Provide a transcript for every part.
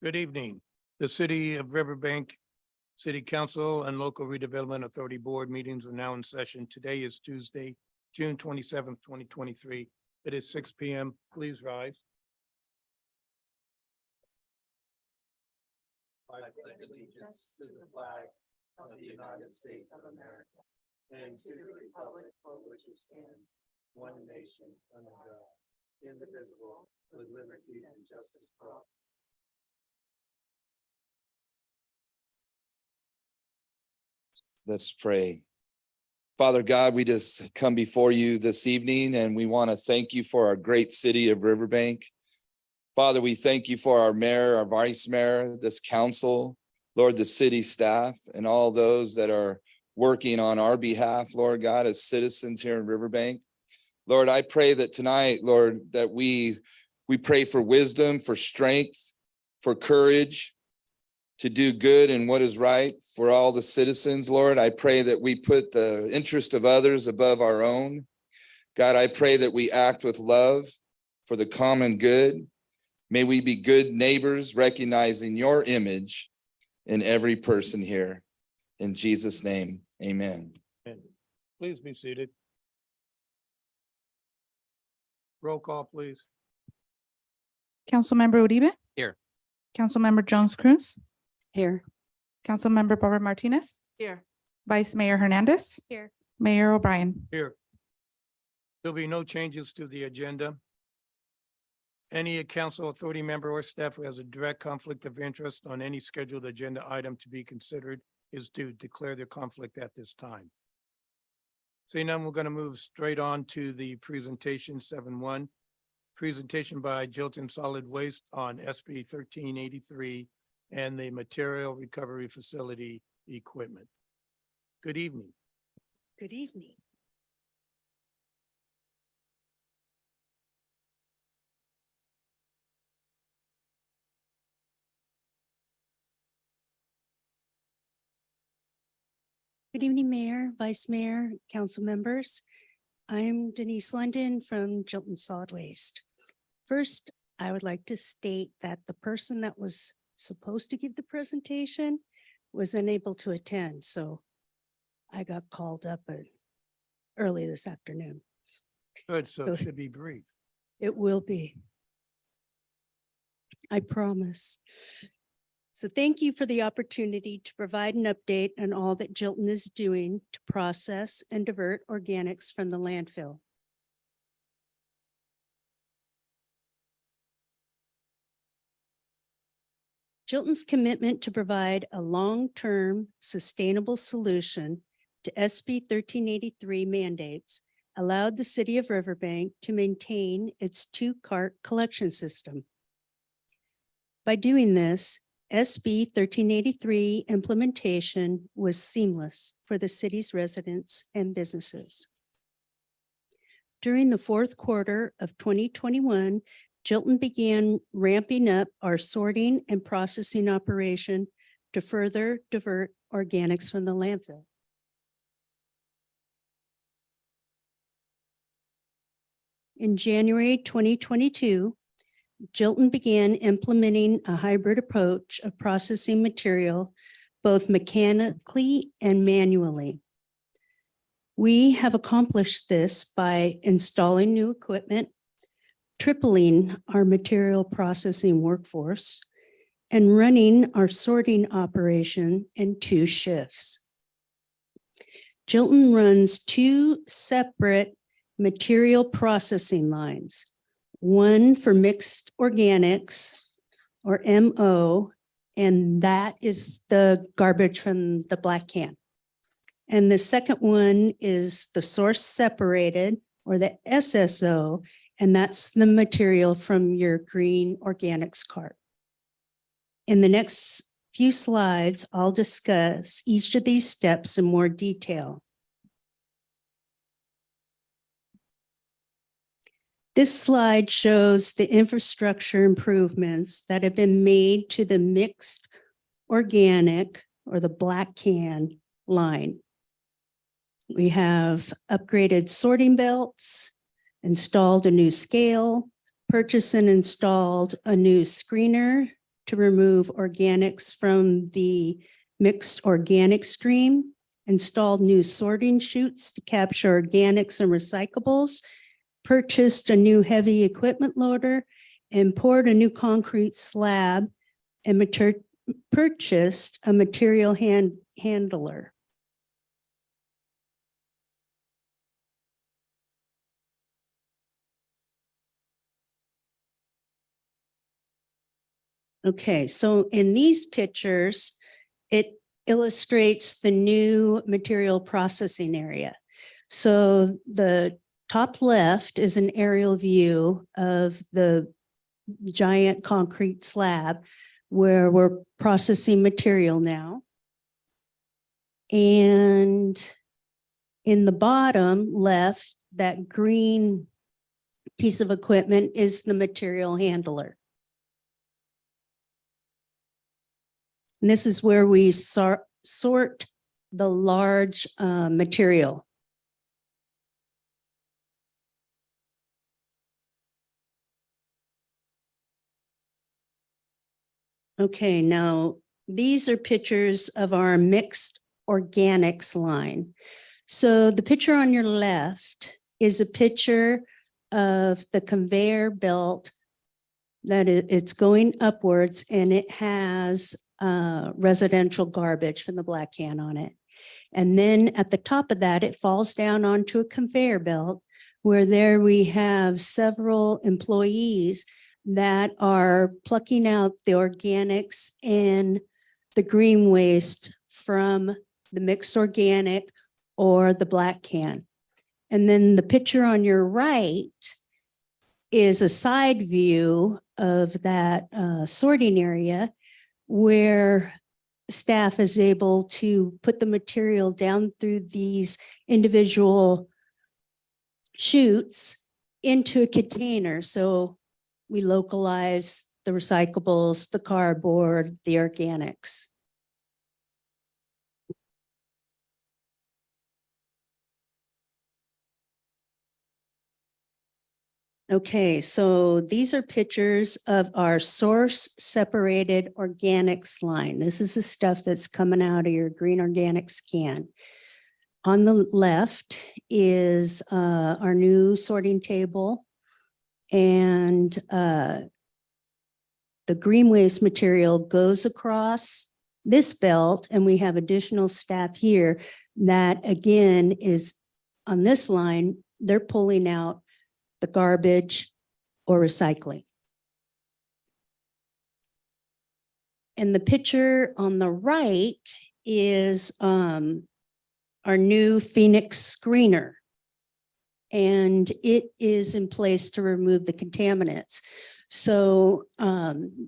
Good evening. The City of Riverbank City Council and Local Redevelopment Authority Board meetings are now in session. Today is Tuesday, June 27th, 2023. It is 6 p.m. Please rise. I pledge allegiance to the flag of the United States of America and to the republic for which it stands, one nation under God, indivisible, with liberty and justice for all. Let's pray. Father God, we just come before you this evening and we want to thank you for our great city of Riverbank. Father, we thank you for our mayor, our vice mayor, this council, Lord, the city staff, and all those that are working on our behalf, Lord God, as citizens here in Riverbank. Lord, I pray that tonight, Lord, that we pray for wisdom, for strength, for courage, to do good and what is right for all the citizens, Lord. I pray that we put the interest of others above our own. God, I pray that we act with love for the common good. May we be good neighbors, recognizing your image in every person here. In Jesus' name, amen. Please be seated. Roll call, please. Councilmember Uribe? Here. Councilmember Jones Cruz? Here. Councilmember Barbara Martinez? Here. Vice Mayor Hernandez? Here. Mayor O'Brien? Here. There'll be no changes to the agenda. Any council authority member or staff who has a direct conflict of interest on any scheduled agenda item to be considered is to declare their conflict at this time. Seeing none, we're going to move straight on to the presentation 7-1. Presentation by Jilton Solid Waste on SB 1383 and the Material Recovery Facility equipment. Good evening. Good evening. Good evening, Mayor, Vice Mayor, Council members. I'm Denise London from Jilton Solid Waste. First, I would like to state that the person that was supposed to give the presentation was unable to attend, so I got called up early this afternoon. Good, so it should be brief. It will be. I promise. So thank you for the opportunity to provide an update on all that Jilton is doing to process and divert organics from the landfill. Jilton's commitment to provide a long-term sustainable solution to SB 1383 mandates allowed the city of Riverbank to maintain its two-cart collection system. By doing this, SB 1383 implementation was seamless for the city's residents and businesses. During the fourth quarter of 2021, Jilton began ramping up our sorting and processing operation to further divert organics from the landfill. In January 2022, Jilton began implementing a hybrid approach of processing material, both mechanically and manually. We have accomplished this by installing new equipment, tripling our material processing workforce, and running our sorting operation in 2 shifts. Jilton runs 2 separate material processing lines, one for mixed organics or MO, and that is the garbage from the black can. And the second one is the source separated or the SSO, and that's the material from your green organics cart. In the next few slides, I'll discuss each of these steps in more detail. This slide shows the infrastructure improvements that have been made to the mixed organic or the black can line. We have upgraded sorting belts, installed a new scale, purchased and installed a new screener to remove organics from the mixed organic stream, installed new sorting chutes to capture organics and recyclables, purchased a new heavy equipment loader, and poured a new concrete slab and purchased a material handler. Okay, so in these pictures, it illustrates the new material processing area. So the top left is an aerial view of the giant concrete slab where we're processing material now. And in the bottom left, that green piece of equipment is the material handler. And this is where we sort the large material. Okay, now these are pictures of our mixed organics line. So the picture on your left is a picture of the conveyor belt that it's going upwards, and it has residential garbage from the black can on it. And then at the top of that, it falls down onto a conveyor belt where there we have several employees that are plucking out the organics and the green waste from the mixed organic or the black can. And then the picture on your right is a side view of that sorting area where staff is able to put the material down through these individual chutes into a container. So we localize the recyclables, the cardboard, the organics. Okay, so these are pictures of our source separated organics line. This is the stuff that's coming out of your green organics can. On the left is our new sorting table, and the green waste material goes across this belt, and we have additional staff here that again is on this line, they're pulling out the garbage or recycling. And the picture on the right is our new Phoenix screener. And it is in place to remove the contaminants. So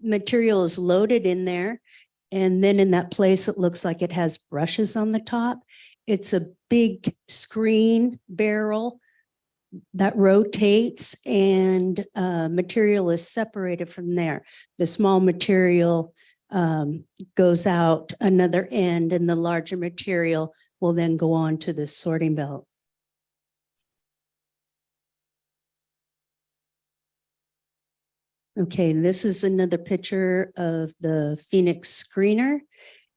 material is loaded in there. And then in that place, it looks like it has brushes on the top. It's a big screen barrel that rotates, and material is separated from there. The small material goes out another end, and the larger material will then go on to the sorting belt. Okay, this is another picture of the Phoenix screener.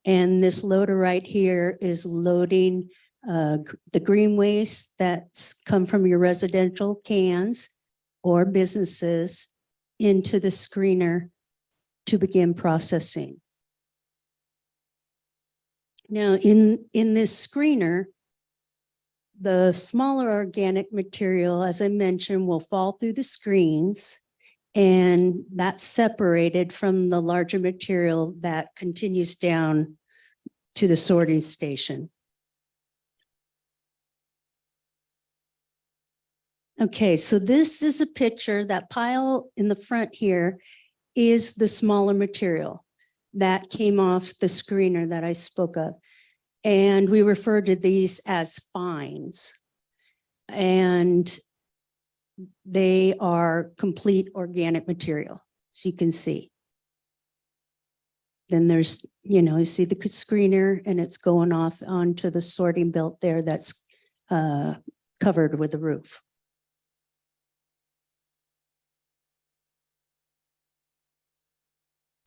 And this loader right here is loading the green waste that's come from your residential cans or businesses into the screener to begin processing. Now, in this screener, the smaller organic material, as I mentioned, will fall through the screens, and that's separated from the larger material that continues down to the sorting station. Okay, so this is a picture. That pile in the front here is the smaller material that came off the screener that I spoke of. And we refer to these as fines. And they are complete organic material, as you can see. Then there's, you see the screener, and it's going off onto the sorting belt there that's covered with a roof.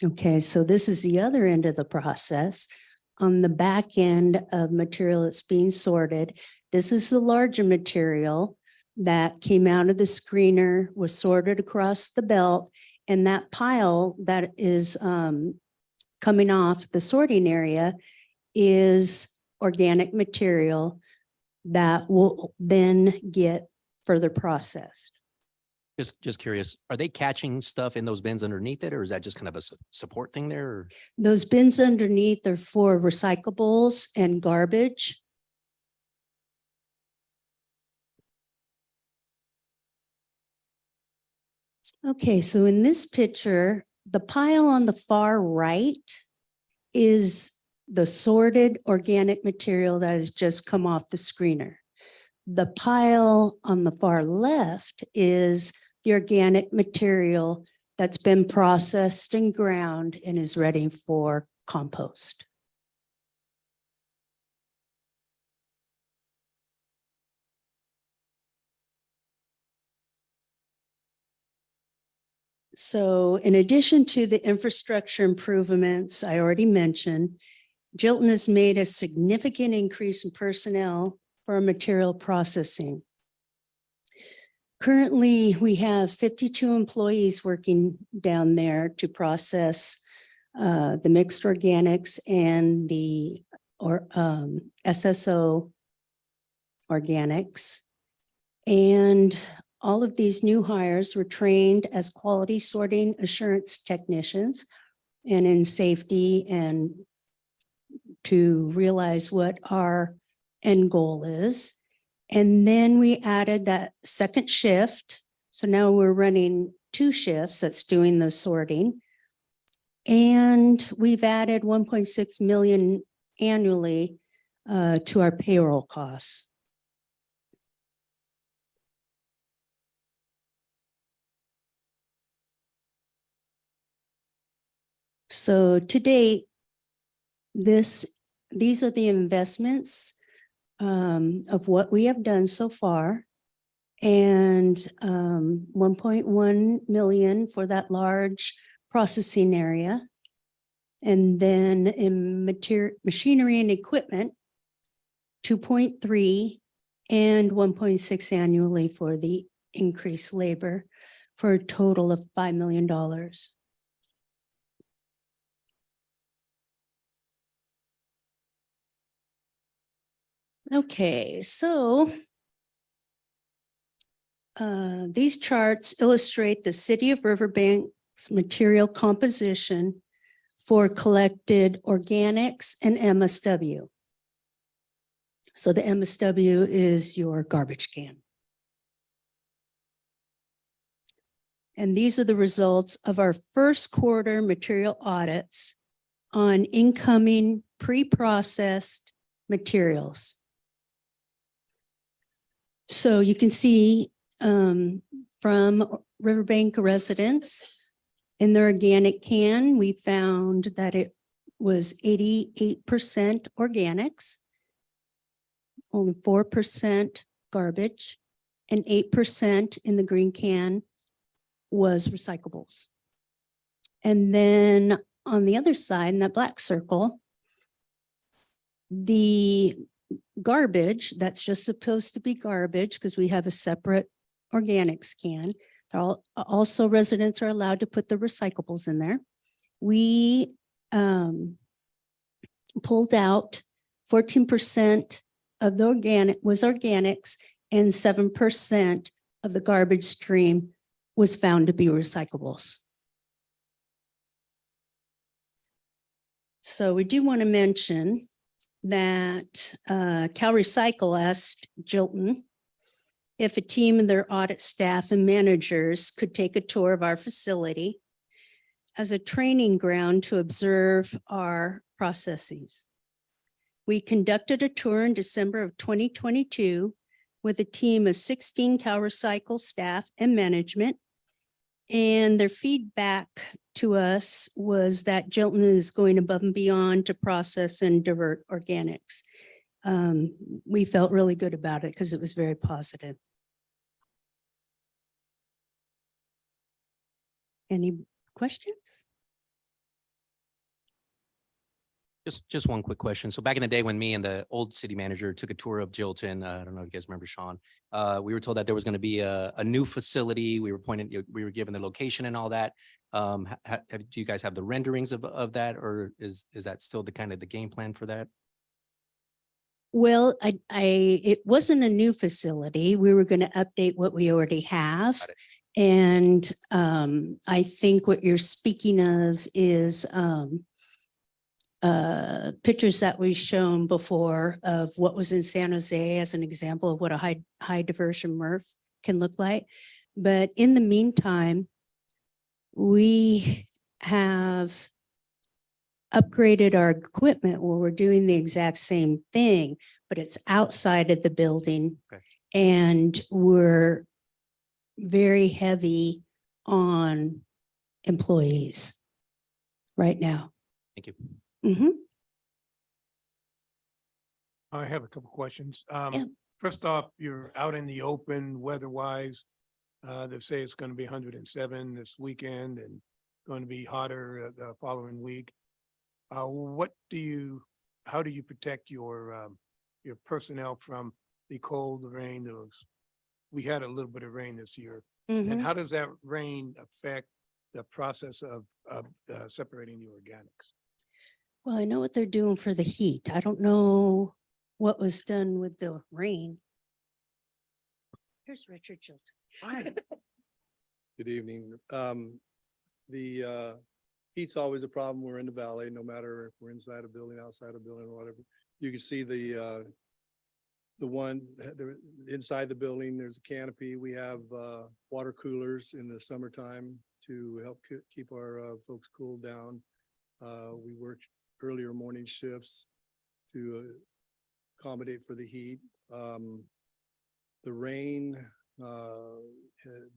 Okay, so this is the other end of the process. On the back end of material that's being sorted, this is the larger material that came out of the screener, was sorted across the belt, and that pile that is coming off the sorting area is organic material that will then get further processed. Just curious, are they catching stuff in those bins underneath it, or is that just kind of a support thing there? Or? Those bins underneath are for recyclables and garbage. Okay, so in this picture, the pile on the far right is the sorted organic material that has just come off the screener. The pile on the far left is the organic material that's been processed and ground and is ready for compost. So in addition to the infrastructure improvements I already mentioned, Jilton has made a significant increase in personnel for material processing. Currently, we have 52 employees working down there to process the mixed organics and the SSO organics. And all of these new hires were trained as quality sorting assurance technicians and in safety and to realize what our end goal is. And then we added that second shift. So now we're running 2 shifts that's doing the sorting. And we've added 1.6 million annually to our payroll costs. So to date, these are the investments of what we have done so far. And 1.1 million for that large processing area. And then in machinery and equipment, 2.3 and 1.6 annually for the increased labor for a total of $5 million. Okay, so these charts illustrate the city of Riverbank's material composition for collected organics and MSW. So the MSW is your garbage can. And these are the results of our first quarter material audits on incoming pre-processed materials. So you can see from Riverbank residents in their organic can, we found that it was 88% organics, only 4% garbage, and 8% in the green can was recyclables. And then on the other side, in that black circle, the garbage that's just supposed to be garbage because we have a separate organics can. Also, residents are allowed to put the recyclables in there. We pulled out 14% of the organics and 7% of the garbage stream was found to be recyclables. So we do want to mention that Cal Recycle asked Jilton if a team of their audit staff and managers could take a tour of our facility as a training ground to observe our processes. We conducted a tour in December of 2022 with a team of 16 Cal Recycle staff and management. And their feedback to us was that Jilton is going above and beyond to process and divert organics. We felt really good about it because it was very positive. Any questions? Just one quick question. So back in the day when me and the old city manager took a tour of Jilton, I don't know if you guys remember Sean, we were told that there was going to be a new facility. We were given the location and all that. Do you guys have the renderings of that, or is that still the kind of the game plan for that? Well, it wasn't a new facility. We were going to update what we already have. Got it. And I think what you're speaking of is pictures that we've shown before of what was in San Jose as an example of what a high diversion MRF can look like. But in the meantime, we have upgraded our equipment where we're doing the exact same thing, but it's outside of the building. Okay. And we're very heavy on employees right now. Thank you. Mhm. I have a couple questions. Yeah. First off, you're out in the open weather-wise. They say it's going to be 107 this weekend and going to be hotter the following week. How do you protect your personnel from the cold, the rain? We had a little bit of rain this year. And Mhm. how does that rain affect the process of separating the organics? Well, I know what they're doing for the heat. I don't know what was done with the rain. Here's Richard Chilton. Good evening. The heat's always a problem. We're in the valley, no matter if we're inside a building, outside a building, or whatever. You can see the inside the building, there's a canopy. We have water coolers in the summertime to help keep our folks cooled down. We work earlier morning shifts to accommodate for the heat. The rain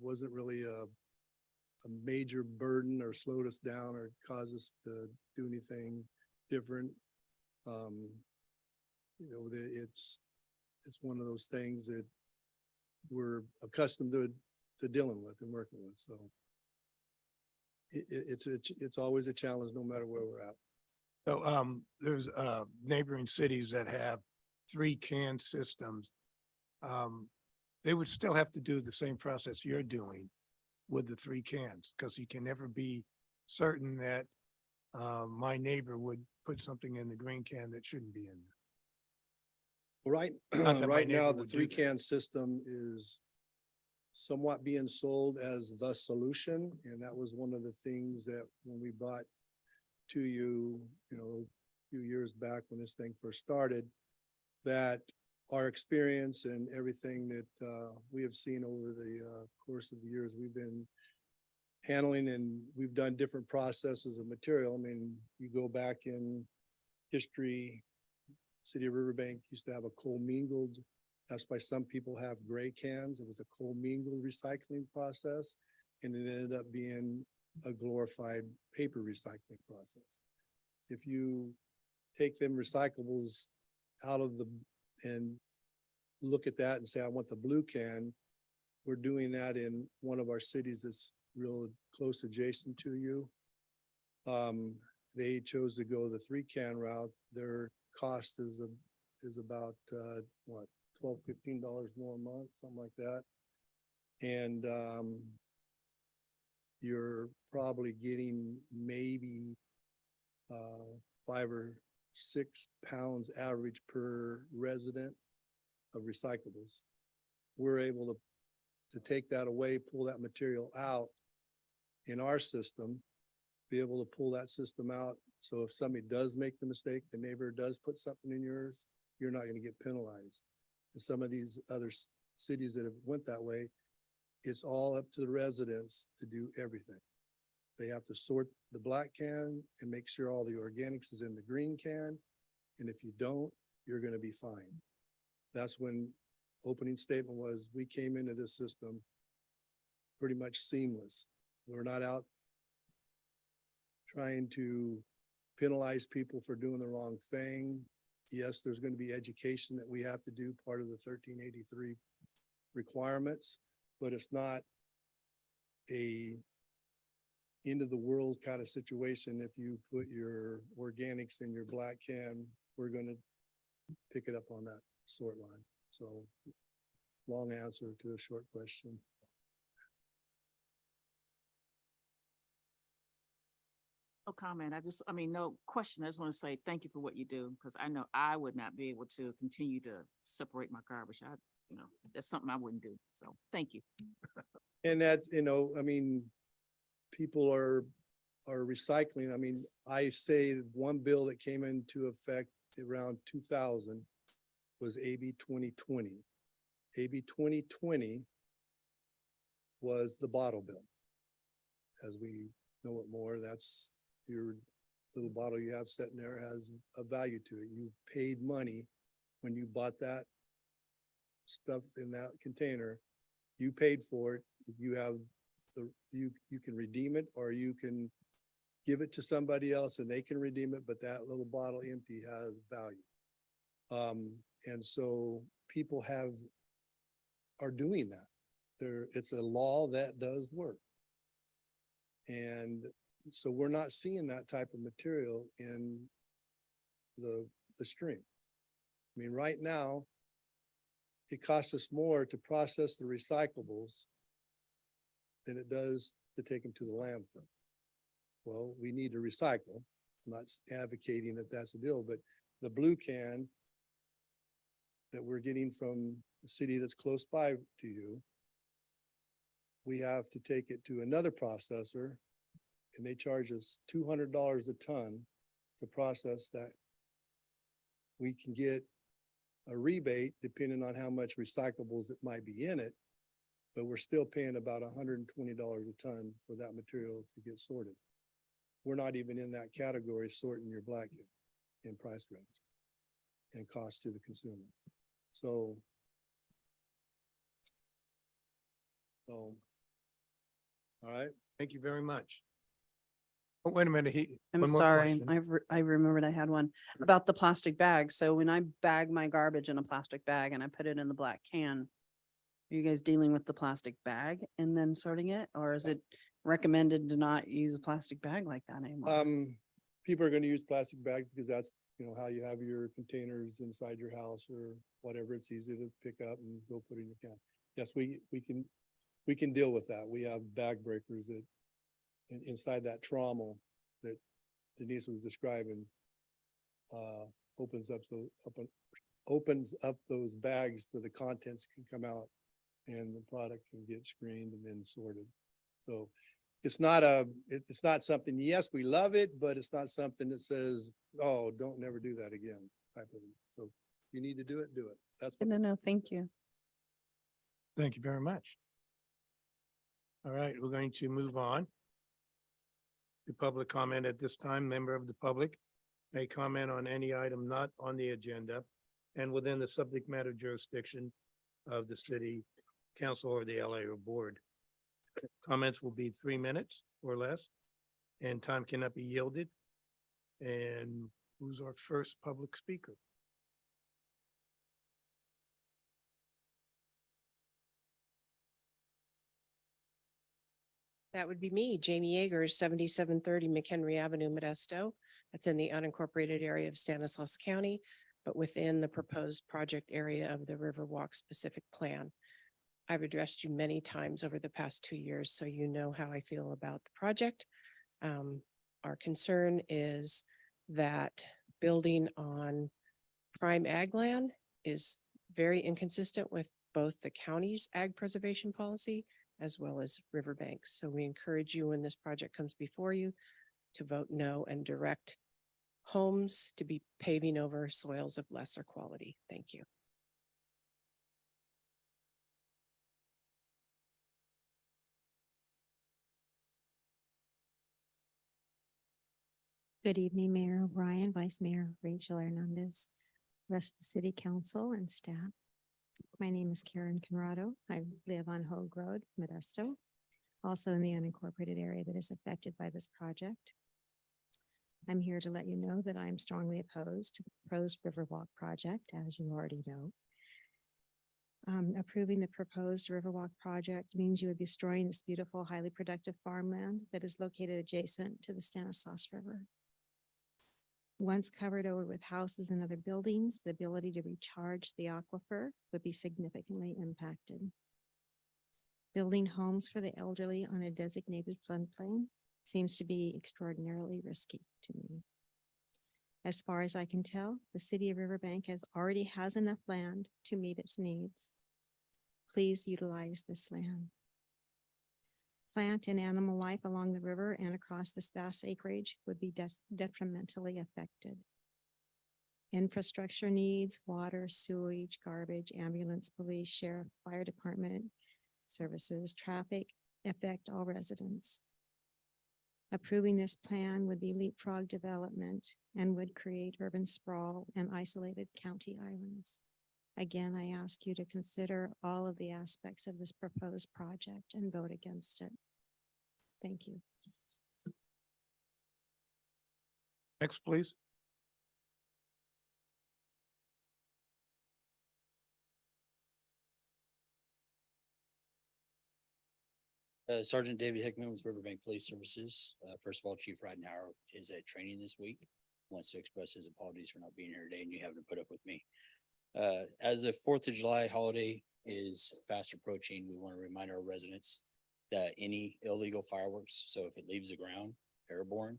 wasn't really a major burden or slowed us down or caused us to do anything different. It's one of those things that we're accustomed to dealing with and working with. So it's always a challenge no matter where we're at. So there's neighboring cities that have 3 can systems. They would still have to do the same process you're doing with the 3 cans, because you can never be certain that my neighbor would put something in the green can that shouldn't be in there. Right, Not that my right now, neighbor the would do that. 3-can system is somewhat being sold as the solution. And that was one of the things that when we brought to you, a few years back when this thing first started, that our experience and everything that we have seen over the course of the years we've been handling, and we've done different processes of material. I mean, you go back in history, City of Riverbank used to have a co-mingled, that's why some people have gray cans. It was a co-mingled recycling process, and it ended up being a glorified paper recycling process. If you take them recyclables out of and look at that and say, I want the blue can, we're doing that in one of our cities that's real close adjacent to you. They chose to go the 3-can route. Their cost is about $12, $15 more a month, something like that. And you're probably getting maybe 5 or 6 pounds average per resident of recyclables. We're able to take that away, pull that material out in our system, be able to pull that system out. So if somebody does make the mistake, the neighbor does put something in yours, you're not going to get penalized. And some of these other cities that have went that way, it's all up to the residents to do everything. They have to sort the black can and make sure all the organics is in the green can. And if you don't, you're going to be fined. That's when opening statement was, we came into this system pretty much seamless. We're not out trying to penalize people for doing the wrong thing. Yes, there's going to be education that we have to do, part of the 1383 requirements, but it's not a end of the world kind of situation. If you put your organics in your black can, we're gonna pick it up on that sort line. So long answer to a short question. No comment. No question. I just want to say thank you for what you do, because I know I would not be able to continue to separate my garbage. That's something I wouldn't do. So thank you. And that's, people are recycling. I say one bill that came into effect around 2000 was AB 2020. AB 2020 was the bottle bill. As we know it more, that's your little bottle you have sitting there has a value to it. You paid money when you bought that stuff in that container. You paid for it. You have you can redeem it, or you can give it to somebody else and they can redeem it, but that little bottle empty has value. And so people are doing that. It's a law that does work. And so we're not seeing that type of material in the stream. Right now, it costs us more to process the recyclables than it does to take them to the landfill. Well, we need to recycle. I'm not advocating that that's the deal, but the blue can that we're getting from the city that's close by to you, we have to take it to another processor, and they charge us $200 a ton to process that. We can get a rebate depending on how much recyclables it might be in it, but we're still paying about $120 a ton for that material to get sorted. We're not even in that category sorting your black in price range and cost to the consumer. So, all right. Thank you very much. Oh, wait a minute. I'm one more sorry, question. I remembered I had one about the plastic bag. So when I bag my garbage in a plastic bag and I put it in the black can, are you guys dealing with the plastic bag and then sorting it? Or is it recommended to not use a plastic bag like that anymore? People are going to use plastic bags because that's, how you have your containers inside your house or whatever. It's easy to pick up and go put in your can. Yes, we can deal with that. We have bag breakers that inside that trauma that Denise was describing, opens up those bags for the contents can come out and the product can get screened and then sorted. So it's not something, yes, we love it, but it's not something that says, oh, don't never do that again type of thing. So if you need to do it, do it. That's what. No, thank you. Thank you very much. All right, we're going to move on to public comment at this time. Member of the public may comment on any item not on the agenda and within the subject matter jurisdiction of the city council or the LRA board. Comments will be 3 minutes or less, and time cannot be yielded. And who's our first public speaker? That would be me, Jamie Yeagers, 7730 McHenry Avenue, Modesto. That's in the unincorporated area of Stanislaus County, but within the proposed project area of the Riverwalk specific plan. I've addressed you many times over the past 2 years, so you know how I feel about the project. Our concern is that building on prime ag land is very inconsistent with both the county's ag preservation policy as well as Riverbank. So we encourage you when this project comes before you to vote no and direct homes to be paving over soils of lesser quality. Thank you. Good evening, Mayor O'Brien, Vice Mayor Rachel Hernandez, rest of the city council and staff. My name is Karen Conrado. I live on Hogue Road, Modesto, also in the unincorporated area that is affected by this project. I'm here to let you know that I'm strongly opposed to the proposed Riverwalk project, as you already know. Approving the proposed Riverwalk project means you would be destroying this beautiful, highly productive farmland that is located adjacent to the Stanislaus River. Once covered over with houses and other buildings, the ability to recharge the aquifer would be significantly impacted. Building homes for the elderly on a designated floodplain seems to be extraordinarily risky to me. As far as I can tell, the city of Riverbank already has enough land to meet its needs. Please utilize this land. Plant and animal life along the river and across this vast acreage would be detrimentally affected. Infrastructure needs, water, sewage, garbage, ambulance, police, sheriff, fire department, services, traffic affect all residents. Approving this plan would be leapfrog development and would create urban sprawl and isolated county islands. Again, I ask you to consider all of the aspects of this proposed project and vote against it. Thank you. Next, please. Sergeant David Hickman with Riverbank Police Services. First of all, Chief Ridenhour is at training this week. Wants to express his apologies for not being here today and you having to put up with me. As the 4th of July holiday is fast approaching, we want to remind our residents that any illegal fireworks, so if it leaves the ground airborne,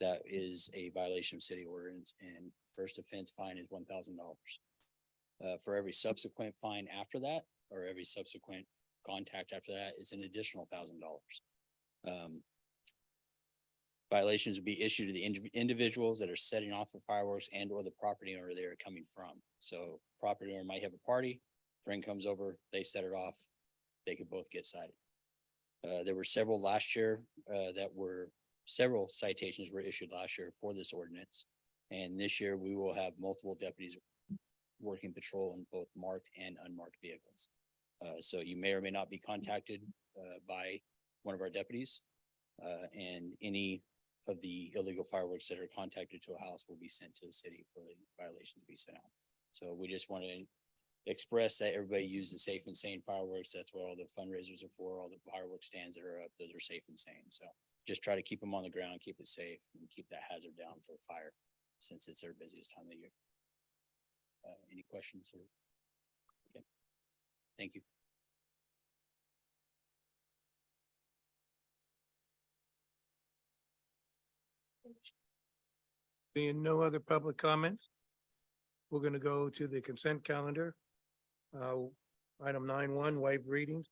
that is a violation of city ordinance, and first offense fine is $1,000. For every subsequent fine after that, or every subsequent contact after that, is an additional $1,000. Violations will be issued to the individuals that are setting off the fireworks and or the property owner they are coming from. So property owner might have a party, friend comes over, they set it off, they could both get cited. There were several last year several citations were issued last year for this ordinance. And this year we will have multiple deputies working patrol in both marked and unmarked vehicles. So you may or may not be contacted by one of our deputies, and any of the illegal fireworks that are contacted to a house will be sent to the city for the violation to be sent out. So we just want to express that everybody uses safe and sane fireworks. That's what all the fundraisers are for. All the fireworks stands that are up, those are safe and sane. So just try to keep them on the ground, keep it safe, and keep that hazard down for fire, since it's their busiest time of the year. Any questions? Okay. Thank you. Being no other public comments, we're going to go to the consent calendar. Item 9.1, waive readings.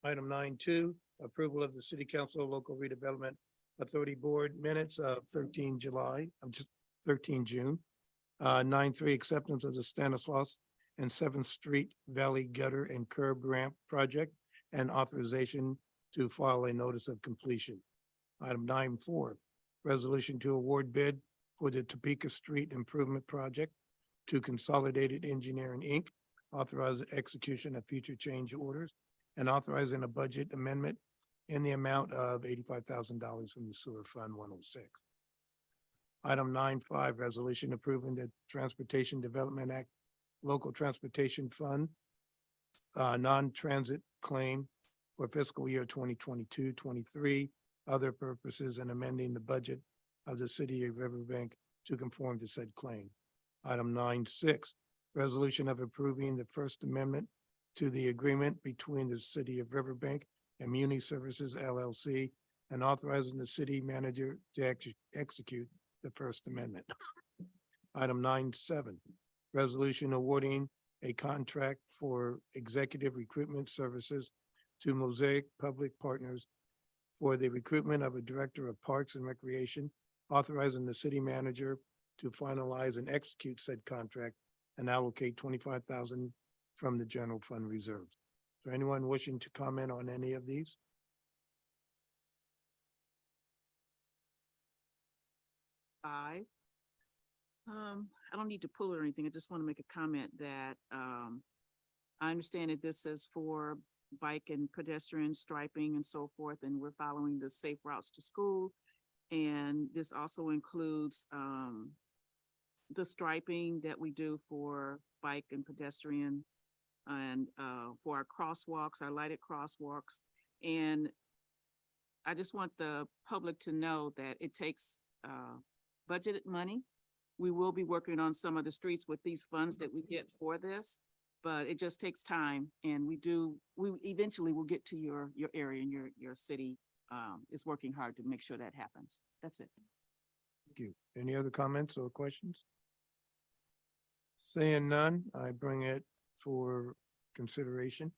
Item 9.2, approval of the City Council Local Redevelopment Authority Board minutes of 13 June. 9.3, acceptance of the Stanislaus and 7th Street Valley Gutter and Curb Ramp Project and authorization to file a notice of completion. Item 9.4, resolution to award bid for the Topeka Street Improvement Project to Consolidated Engineering, Inc., authorize the execution of future change orders, and authorizing a budget amendment in the amount of $85,000 from the Sewer Fund 106. Item 9.5, resolution approving the Transportation Development Act Local Transportation Fund non-transit claim for fiscal year 2022-23, other purposes, and amending the budget of the City of Riverbank to conform to said claim. Item 9.6, resolution of approving the First Amendment to the agreement between the City of Riverbank and Muni Services LLC and authorizing the city manager to execute the First Amendment. Item 9.7, resolution awarding a contract for executive recruitment services to Mosaic Public Partners for the recruitment of a director of Parks and Recreation, authorizing the city manager to finalize and execute said contract and allocate $25,000 from the general fund reserve. Is there anyone wishing to comment on any of these? I don't need to pull it or anything. I just want to make a comment that I understand that this is for bike and pedestrian striping and so forth, and we're following the safe routes to school. And this also includes the striping that we do for bike and pedestrian and for our crosswalks, our lighted crosswalks. And I just want the public to know that it takes budgeted money. We will be working on some of the streets with these funds that we get for this, but it just takes time. And we eventually will get to your area and your city is working hard to make sure that happens. That's it. Thank you. Any other comments or questions? Seeing none, I bring it for consideration.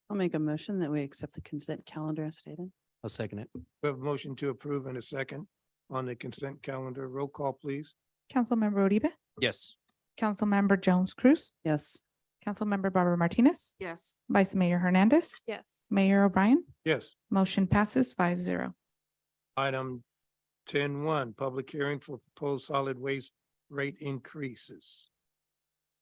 I'll make a motion that we accept the consent calendar as stated. I'll second it. We have a motion to approve in a second on the consent calendar. Roll call, please. Councilmember Uribe, Yes. Councilmember Jones Cruz, Yes. Councilmember Barbara Martinez, Yes. Vice Mayor Hernandez, Yes. Mayor O'Brien. Yes. Motion passes 5-0. Item 10-1, public hearing for proposed solid waste rate increases.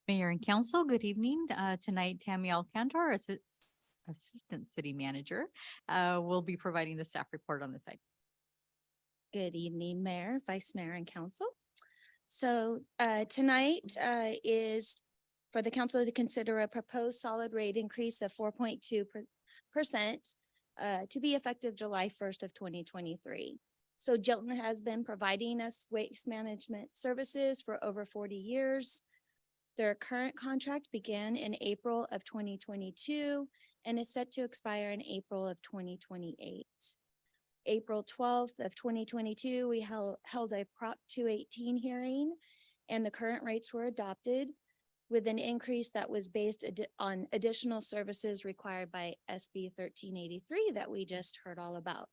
Mayor and council, good evening. Tonight, Tammy Alcantar, Assistant City Manager, will be providing the staff report on this item. Good evening, Mayor, Vice Mayor, and Council. So tonight is for the council to consider a proposed solid rate increase of 4.2% to be effective July 1st of 2023. So Jilton has been providing us waste management services for over 40 years. Their current contract began in April of 2022 and is set to expire in April of 2028. April 12th of 2022, we held a Prop 218 hearing, and the current rates were adopted with an increase that was based on additional services required by SB 1383 that we just heard all about.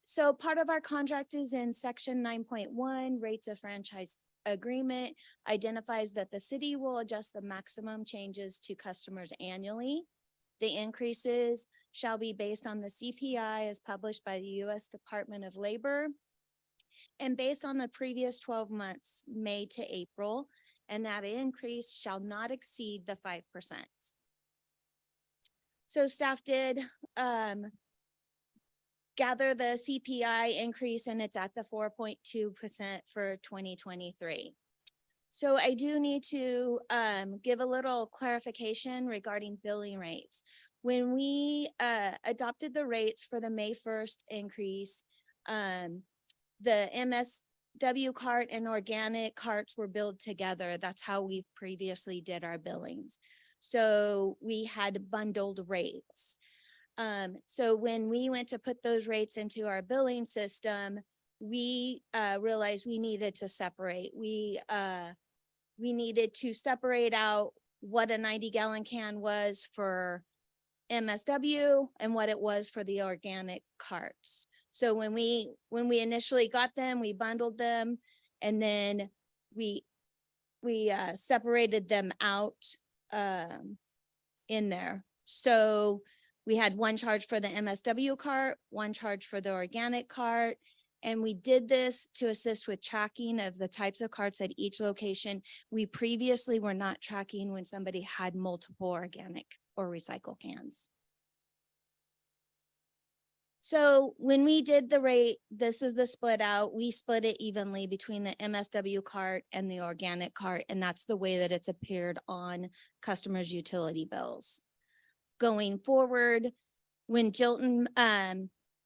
So part of our contract is in section 9.1, rates of franchise agreement, identifies that the city will adjust the maximum changes to customers annually. The increases shall be based on the CPI as published by the U.S. Department of Labor and based on the previous 12 months, May to April, and that increase shall not exceed the 5%. So staff did gather the CPI increase, and it's at the 4.2% for 2023. So I do need to give a little clarification regarding billing rates. When we adopted the rates for the May 1st increase, the MSW cart and organic carts were billed together. That's how we previously did our billings. So we had bundled rates. So when we went to put those rates into our billing system, we realized we needed to separate. We needed to separate out what a 90-gallon can was for MSW and what it was for the organic carts. So when we initially got them, we bundled them, and then we separated them out in there. So we had one charge for the MSW cart, one charge for the organic cart. And we did this to assist with tracking of the types of carts at each location. We previously were not tracking when somebody had multiple organic or recycle cans. So when we did the rate, this is the split out. We split it evenly between the MSW cart and the organic cart, and that's the way that it's appeared on customers' utility bills. Going forward, when Jilton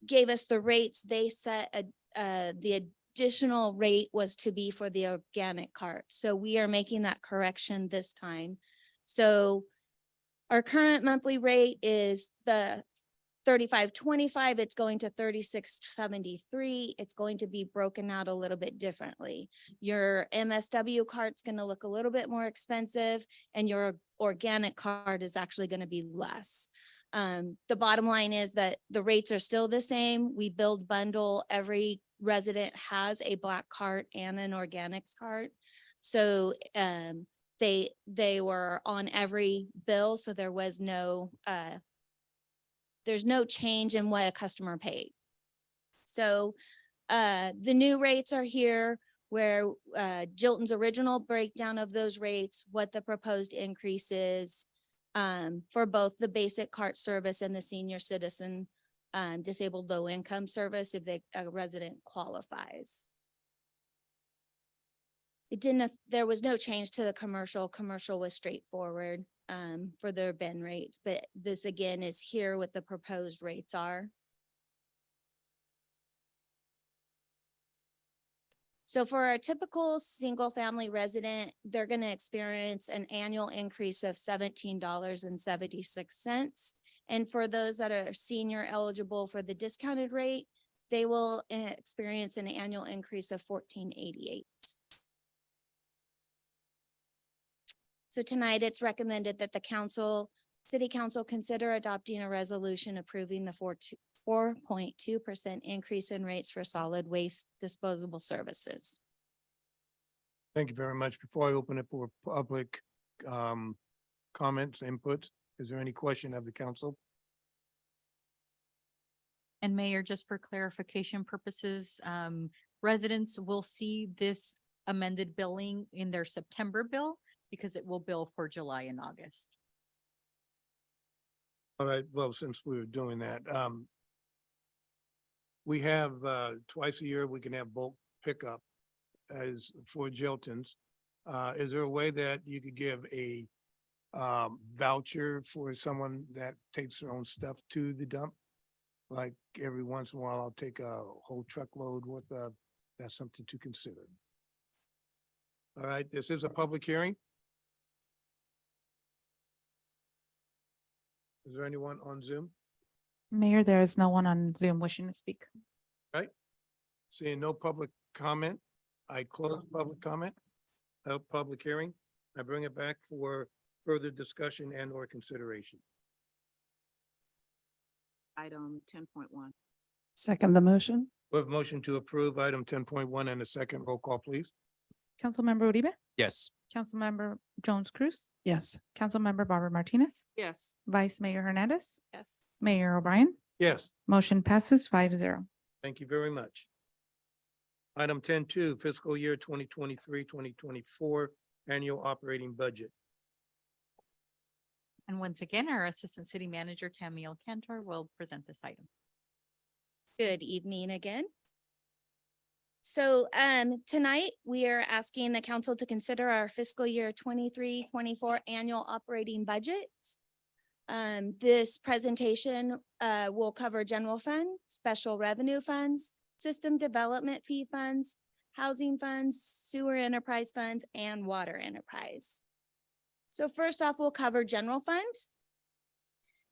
gave us the rates, they set the additional rate was to be for the organic cart. So we are making that correction this time. So our current monthly rate is the $35.25. It's going to $36.73. It's going to be broken out a little bit differently. Your MSW cart's going to look a little bit more expensive, and your organic cart is actually going to be less. The bottom line is that the rates are still the same. We build bundle. Every resident has a black cart and an organics cart. So they were on every bill. So there was there's no change in what a customer paid. So the new rates are here, where Jilton's original breakdown of those rates, what the proposed increase is for both the basic cart service and the senior citizen disabled low income service if a resident qualifies. there was no change to the commercial. Commercial was straightforward for their Ben rates, but this again is here what the proposed rates are. So for a typical single-family resident, they're going to experience an annual increase of $17.76. And for those that are senior eligible for the discounted rate, they will experience an annual increase of $14.88. So tonight, it's recommended that the city council consider adopting a resolution approving the 4.2% increase in rates for solid waste disposable services. Thank you very much. Before I open it for public comments, input, is there any question of the council? And Mayor, just for clarification purposes, residents will see this amended billing in their September bill because it will bill for July and August. All right, well, since we were doing that, we have twice a year, we can have bulk pickup as for Jiltons. Is there a way that you could give a voucher for someone that takes their own stuff to the dump? Like every once in a while, I'll take a whole truckload worth of, that's something to consider. All right, this is a public hearing. Is there anyone on Zoom? Mayor, there is no one on Zoom wishing to speak. Right? Seeing no public comment, I close public comment, public hearing. I bring it back for further discussion and or consideration. Item 10.1. Second the motion? We have a motion to approve item 10.1 and a second roll call, please. Councilmember Uribe, Yes. Councilmember Jones Cruz, Yes. Councilmember Barbara Martinez, Yes. Vice Mayor Hernandez, Yes. Mayor O'Brien. Yes, Motion passes 5-0. thank you very much. Item 10.2, fiscal year 2023-2024 annual operating budget. And once again, our Assistant City Manager, Tammy Cantor, will present this item. Good evening again. So tonight we are asking the council to consider our fiscal year 23-24 annual operating budget. This presentation will cover general fund, special revenue funds, system development fee funds, housing funds, sewer enterprise funds, and water enterprise. So first off, we'll cover general fund.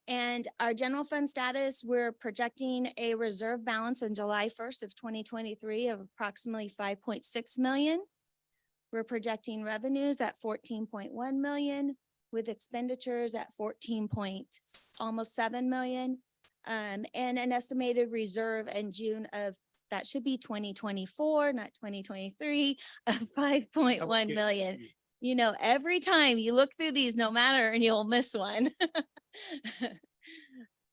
And our general fund status, we're projecting a reserve balance on July 1st of 2023 of approximately 5.6 million. We're projecting revenues at 14.1 million with expenditures at almost 7 million. And an estimated reserve in June of, that should be 2024, not 2023, of 5.1 million. You know, every time you look through these, no matter, and you'll miss one.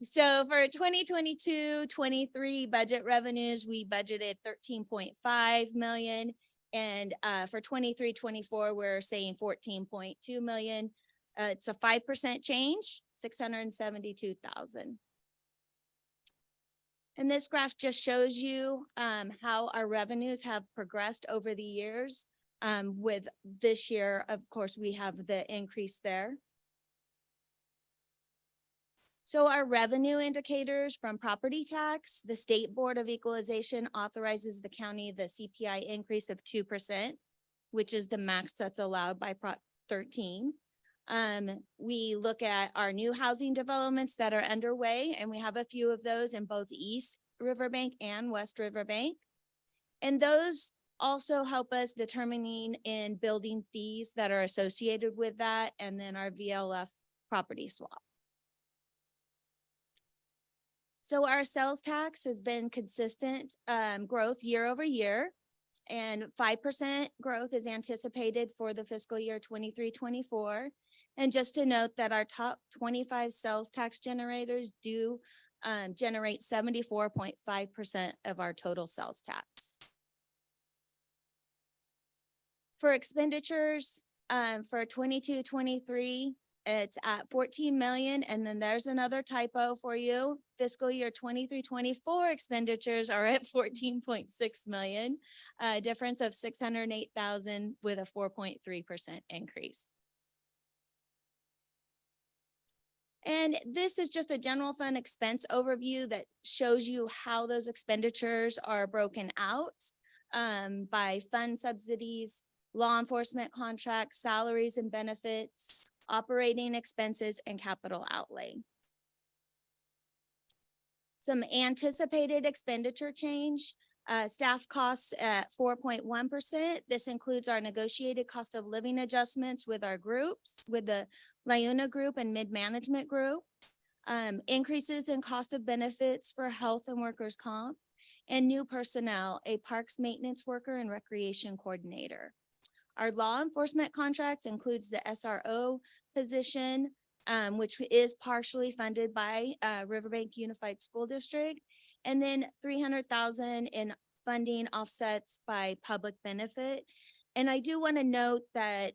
So for 2022-23 budget revenues, we budgeted 13.5 million. And for 23-24, we're saying 14.2 million. It's a 5% change, 672,000. And this graph just shows you how our revenues have progressed over the years. With this year, of course, we have the increase there. So our revenue indicators from property tax, the State Board of Equalization authorizes the county the CPI increase of 2%, which is the max that's allowed by Prop 13. We look at our new housing developments that are underway, and we have a few of those in both East Riverbank and West Riverbank. And those also help us determining in building fees that are associated with that, and then our VLF property swap. So our sales tax has been consistent growth year over year, and 5% growth is anticipated for the fiscal year 23-24. And just to note that our top 25 sales tax generators do generate 74.5% of our total sales tax. For expenditures for 22-23, It's at 14 million, and then there's another typo for you. Fiscal year 23-24 expenditures are at 14.6 million, a difference of 608,000 with a 4.3% increase. And this is just a general fund expense overview that shows you how those expenditures are broken out by fund subsidies, law enforcement contracts, salaries and benefits, operating expenses, and capital outlay. Some anticipated expenditure change. Staff costs at 4.1%. This includes our negotiated cost of living adjustments with our groups, with the Liuna Group and Mid-Management Group. Increases in cost of benefits for health and workers' comp, and new personnel, a parks maintenance worker and recreation coordinator. Our law enforcement contracts includes the SRO position, which is partially funded by Riverbank Unified School District. And then 300,000 in funding offsets by public benefit. And I do want to note that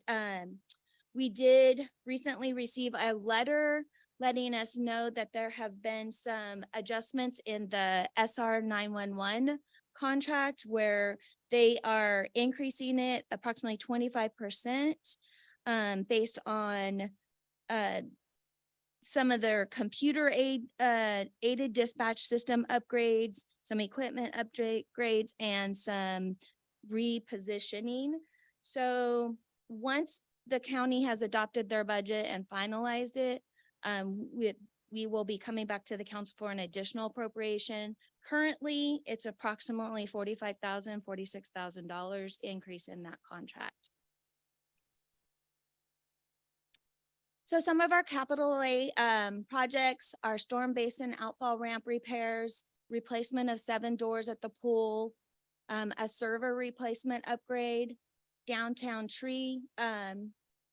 we did recently receive a letter letting us know that there have been some adjustments in the SR 911 contract where they are increasing it approximately 25% based on some of their computer aided dispatch system upgrades, some equipment upgrades, and some repositioning. So once the county has adopted their budget and finalized it, we will be coming back to the council for an additional appropriation. Currently, it's approximately $45,000, $46,000 increase in that contract. So some of our capital A projects are storm basin outfall ramp repairs, replacement of 7 doors at the pool, a server replacement upgrade, downtown tree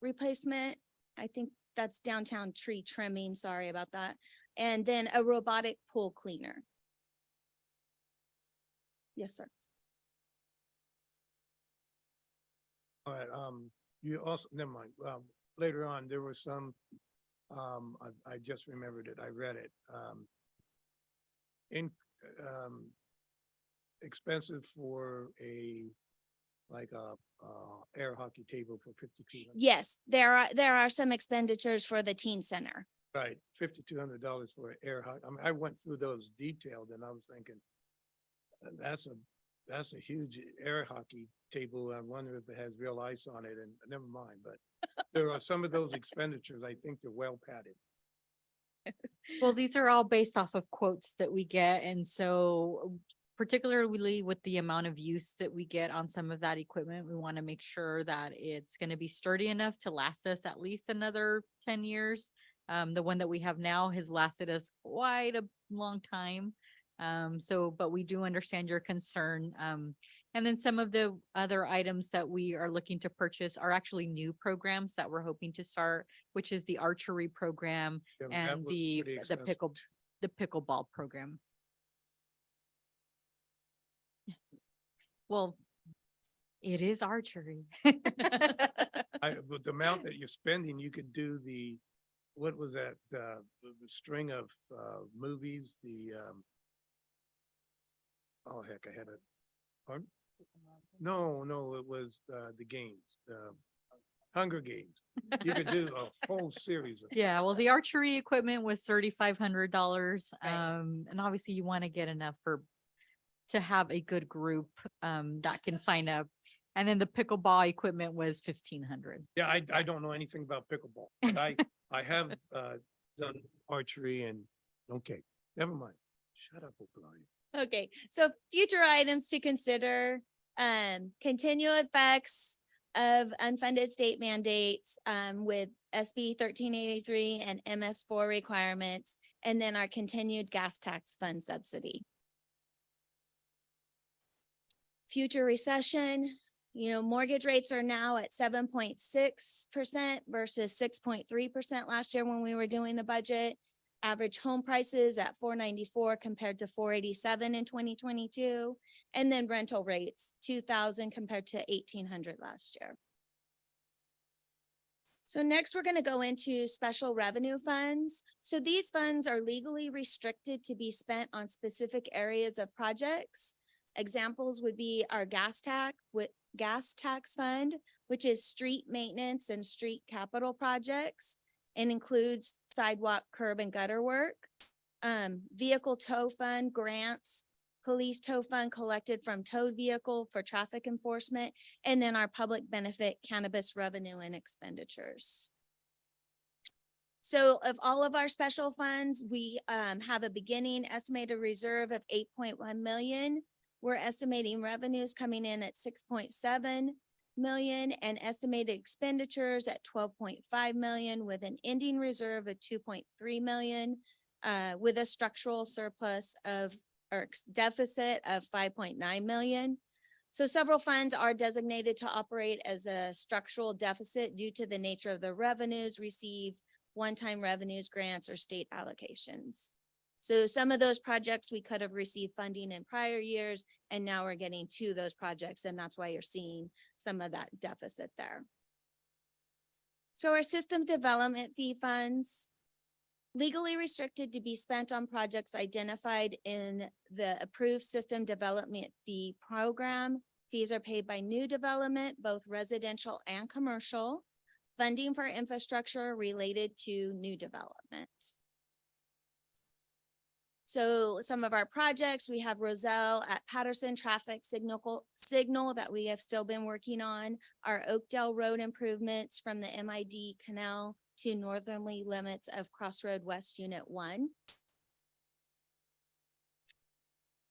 replacement. I think that's downtown tree trimming, sorry about that. And then a robotic pool cleaner. Yes, sir. All right, you also, never mind. Later on, there was some, I just remembered it, I read it. Expensive for like a air hockey table for 5,200. Yes, there are some expenditures for the teen center. Right, $5,200 for an air hockey. I mean, I went through those detailed and I was thinking, that's a huge air hockey table. I wonder if it has real ice on it, and never mind, but there are some of those expenditures, I think they're well padded. Well, these are all based off of quotes that we get. And so particularly with the amount of use that we get on some of that equipment, we want to make sure that it's going to be sturdy enough to last us at least another 10 years. The one that we have now has lasted us quite a long time. But we do understand your concern. And then some of the other items that we are looking to purchase are actually new programs that we're hoping to start, which is the archery program Yeah, that and was pretty expensive. the pickleball program. Well, it is archery. With the amount that you're spending, you could do what was that, the string of movies, oh heck, I had a, pardon? No, it was the games, the Hunger Games. You could do a whole series of. Yeah, well, the archery equipment was $3,500. Right. And obviously you want to get enough to have a good group that can sign up. And then the pickleball equipment was $1,500. Yeah, I don't know anything about pickleball, but I have done archery and, okay, never mind. Shut up, O'Brien. Okay, so future items to consider, continual effects of unfunded state mandates with SB 1383 and MS4 requirements, and then our continued gas tax fund subsidy. Future recession, mortgage rates are now at 7.6% versus 6.3% last year when we were doing the budget. Average home prices at $494 compared to $487 in 2022. And then rental rates, $2,000 compared to $1,800 last year. So next, we're going to go into special revenue funds. So these funds are legally restricted to be spent on specific areas of projects. Examples would be our gas tax fund, which is street maintenance and street capital projects, and includes sidewalk, curb, and gutter work. Vehicle tow fund grants, police tow fund collected from towed vehicle for traffic enforcement, and then our public benefit cannabis revenue and expenditures. So of all of our special funds, we have a beginning estimated reserve of 8.1 million. We're estimating revenues coming in at 6.7 million and estimated expenditures at 12.5 million with an ending reserve of 2.3 million with a structural surplus of or deficit of 5.9 million. So several funds are designated to operate as a structural deficit due to the nature of the revenues received, one-time revenues, grants, or state allocations. So some of those projects we could have received funding in prior years, and now we're getting to those projects, and that's why you're seeing some of that deficit there. So our system development fee funds, legally restricted to be spent on projects identified in the approved system development fee program. Fees are paid by new development, both residential and commercial, funding for infrastructure related to new development. So some of our projects, we have Roselle at Patterson traffic signal that we have still been working on, our Oakdale Road improvements from the MID Canal to northerly limits of Crossroad West Unit 1.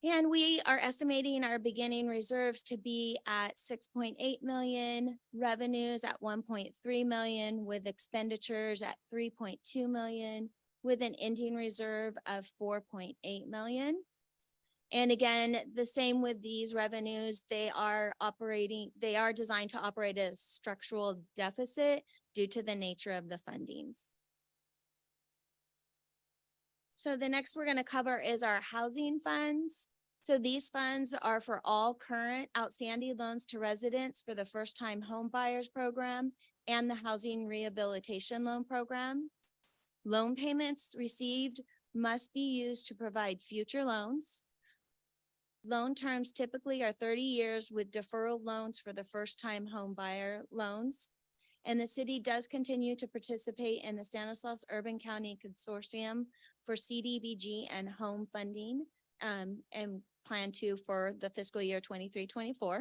And we are estimating our beginning reserves to be at 6.8 million, revenues at 1.3 million, with expenditures at 3.2 million, with an ending reserve of 4.8 million. And again, the same with these revenues, they are designed to operate a structural deficit due to the nature of the fundings. So the next we're going to cover is our housing funds. So these funds are for all current outstanding loans to residents for the first time home buyers program and the housing rehabilitation loan program. Loan payments received must be used to provide future loans. Loan terms typically are 30 years with deferral loans for the first time home buyer loans. And the city does continue to participate in the Stanislaus Urban County Consortium for CDBG and home funding and plan to for the fiscal year 23-24.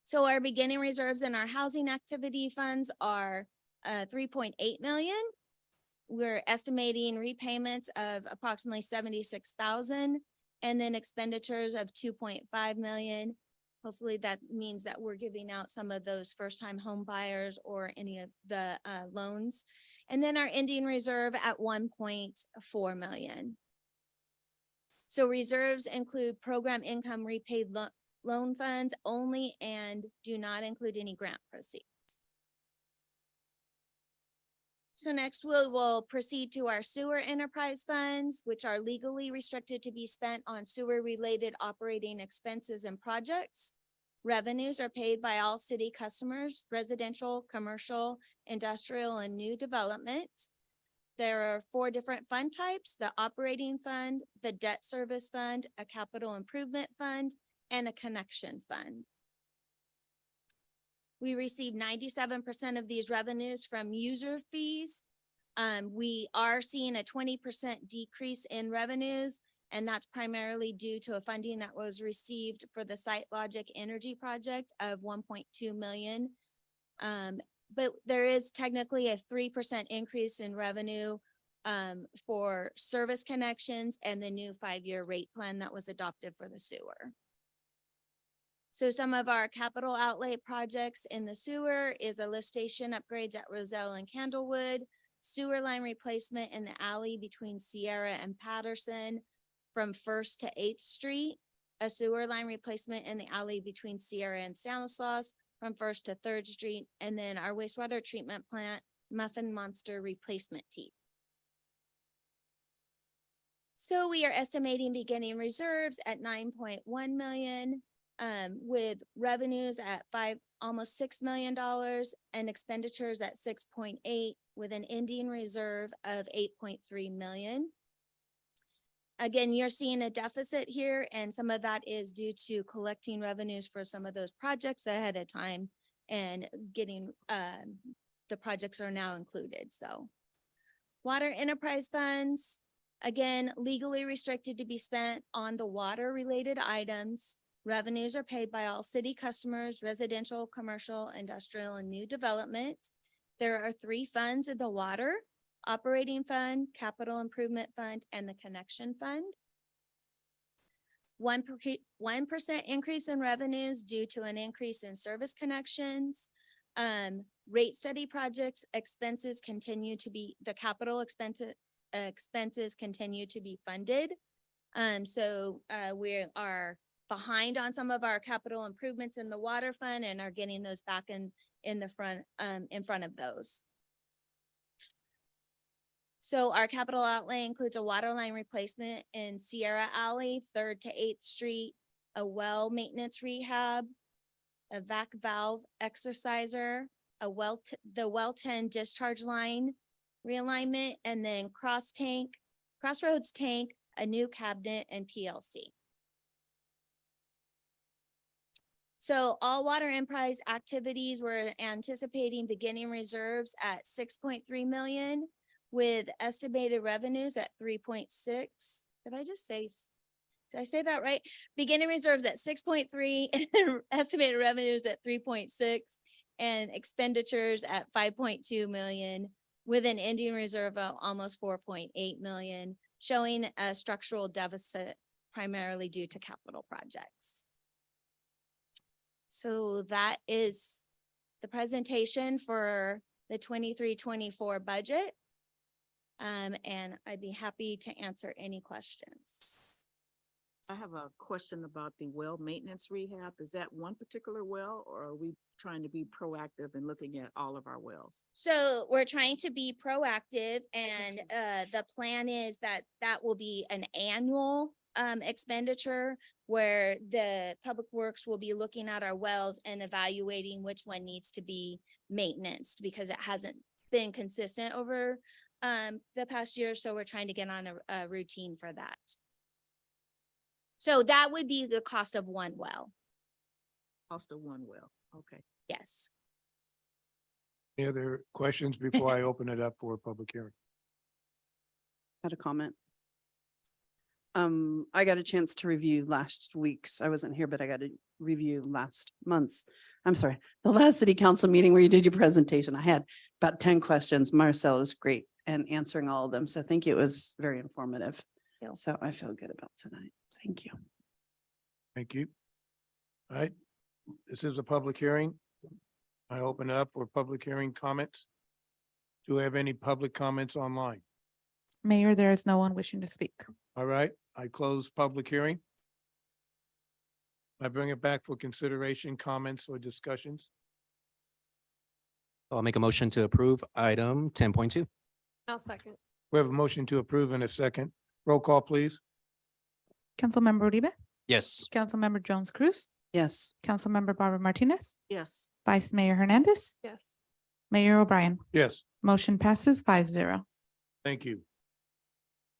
So our beginning reserves in our housing activity funds are 3.8 million. We're estimating repayments of approximately 76,000 and then expenditures of 2.5 million. Hopefully that means that we're giving out some of those first-time home buyers or any of the loans. And then our ending reserve at 1.4 million. So reserves include program income repaid loan funds only and do not include any grant proceeds. So next we will proceed to our sewer enterprise funds, which are legally restricted to be spent on sewer related operating expenses and projects. Revenues are paid by all city customers, residential, commercial, industrial, and new development. There are 4 different fund types: the operating fund, the debt service fund, a capital improvement fund, and a connection fund. We receive 97% of these revenues from user fees. We are seeing a 20% decrease in revenues, and that's primarily due to a funding that was received for the SiteLogic Energy project of 1.2 million. But there is technically a 3% increase in revenue for service connections and the new 5-year rate plan that was adopted for the sewer. So some of our capital outlay projects in the sewer is a lift station upgrades at Roselle and Candlewood, sewer line replacement in the alley between Sierra and Patterson from 1st to 8th Street, a sewer line replacement in the alley between Sierra and Stanislaus from 1st to 3rd Street, and then our wastewater treatment plant Muffin Monster replacement teeth. So we are estimating beginning reserves at 9.1 million. With revenues at almost $6 million and expenditures at 6.8 with an ending reserve of 8.3 million. Again, you're seeing a deficit here, and some of that is due to collecting revenues for some of those projects ahead of time and getting, the projects are now included, so. Water enterprise funds, again, legally restricted to be spent on the water-related items. Revenues are paid by all city customers, residential, commercial, industrial, and new development. There are 3 funds in the water: operating fund, capital improvement fund, and the connection fund. 1% increase in revenues due to an increase in service connections. Rate study projects expenses continue to be, the capital expenses continue to be funded. So we are behind on some of our capital improvements in the water fund and are getting those back in the front, in front of those. So our capital outlay includes a water line replacement in Sierra Alley, 3rd to 8th Street, a well maintenance rehab, a vac valve exerciser, the well 10 discharge line realignment, and then crossroads tank, a new cabinet, and PLC. So all water enterprise activities, we're anticipating beginning reserves at 6.3 million with estimated revenues at 3.6. Did I say that right? Beginning reserves at 6.3 and estimated revenues at 3.6 and expenditures at 5.2 million with an ending reserve of almost 4.8 million, showing a structural deficit primarily due to capital projects. So that is the presentation for the 23-24 budget. And I'd be happy to answer any questions. I have a question about the well maintenance rehab. Is that one particular well, or are we trying to be proactive in looking at all of our wells? So we're trying to be proactive, and the plan is that that will be an annual expenditure where the Public Works will be looking at our wells and evaluating which one needs to be maintenance because it hasn't been consistent over the past year. So we're trying to get on a routine for that. So that would be the cost of one well. Cost of one well. Okay. Yes. Any other questions before I open it up for a public hearing? Had a comment. I got a chance to review last week's, I wasn't here, but I got to review last month's, I'm sorry, the last city council meeting where you did your presentation. I had about 10 questions. Marcel was great and answering all of them. So I think it was very informative. Yeah. So I feel good about tonight. Thank you. Thank you. All right, this is a public hearing. I open it up for public hearing comments. Do we have any public comments online? Mayor, there is no one wishing to speak. All right, I close public hearing. I bring it back for consideration, comments, or discussions. I'll make a motion to approve item 10.2. I'll second. We have a motion to approve in a second. Roll call, please. Councilmember Uribe, Yes. Councilmember Jones Cruz, Yes. Councilmember Barbara Martinez, Yes. Vice Mayor Hernandez, Yes. Mayor O'Brien. Yes, Motion passes 5-0. thank you.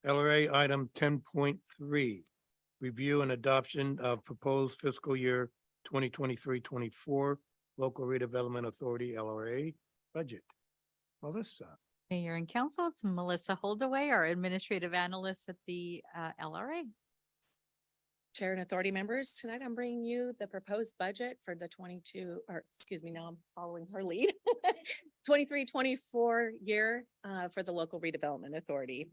LRA item 10.3, review and adoption of proposed fiscal year 2023-24 local redevelopment authority LRA budget. Melissa. Mayor and Council, it's Melissa Holdaway, our administrative analyst at the LRA. Chair and authority members, tonight I'm bringing you the proposed budget for the now I'm following her lead. 23-24 year for the local redevelopment authority.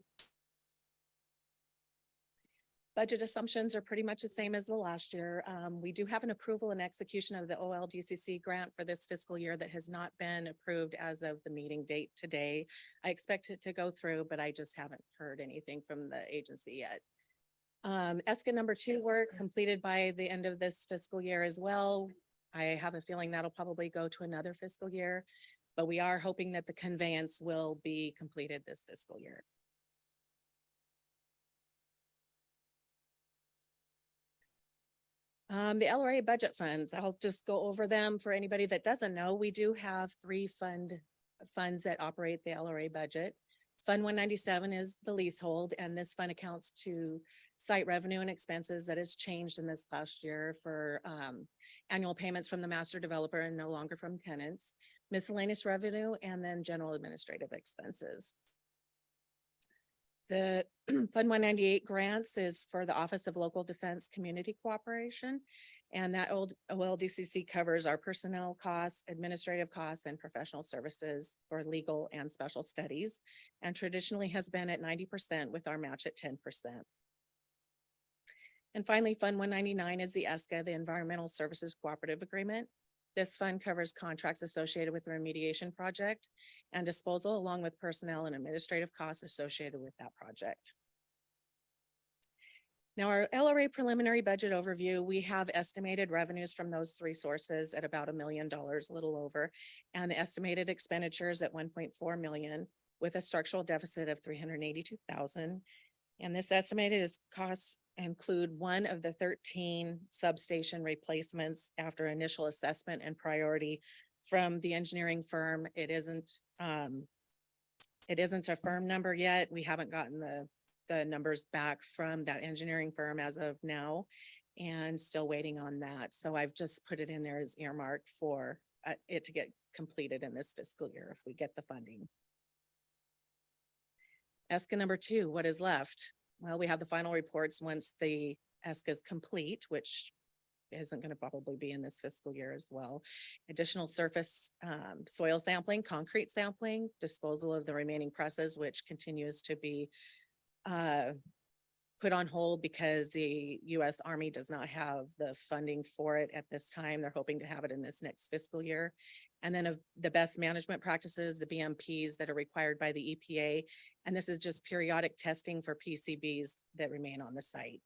Budget assumptions are pretty much the same as the last year. We do have an approval and execution of the OLDCC grant for this fiscal year that has not been approved as of the meeting date today. I expect it to go through, but I just haven't heard anything from the agency yet. ESCA number 2 work completed by the end of this fiscal year as well. I have a feeling that'll probably go to another fiscal year, but we are hoping that the conveyance will be completed this fiscal year. The LRA budget funds, I'll just go over them for anybody that doesn't know. We do have three funds that operate the LRA budget. Fund 197 is the leasehold, and this fund accounts to site revenue and expenses that has changed in this last year for annual payments from the master developer and no longer from tenants, miscellaneous revenue, and then general administrative expenses. The Fund 198 grants is for the Office of Local Defense Community Cooperation. And that old OLDCC covers our personnel costs, administrative costs, and professional services for legal and special studies. And traditionally has been at 90% with our match at 10%. And finally, Fund 199 is the ESCA, the Environmental Services Cooperative Agreement. This fund covers contracts associated with the remediation project and disposal, along with personnel and administrative costs associated with that project. Now, our LRA preliminary budget overview, we have estimated revenues from those three sources at about $1 million, a little over, and the estimated expenditures at 1.4 million with a structural deficit of 382,000. And this estimated costs include one of the 13 substation replacements after initial assessment and priority from the engineering firm. It isn't a firm number yet. We haven't gotten the numbers back from that engineering firm as of now, and still waiting on that. So I've just put it in there as earmarked for it to get completed in this fiscal year if we get the funding. ESCA number 2, what is left? Well, we have the final reports once the ESCA is complete, which isn't going to probably be in this fiscal year as well. Additional surface soil sampling, concrete sampling, disposal of the remaining presses, which continues to be put on hold because the U.S. Army does not have the funding for it at this time. They're hoping to have it in this next fiscal year. And then of the best management practices, the BMPs that are required by the EPA. And this is just periodic testing for PCBs that remain on the site.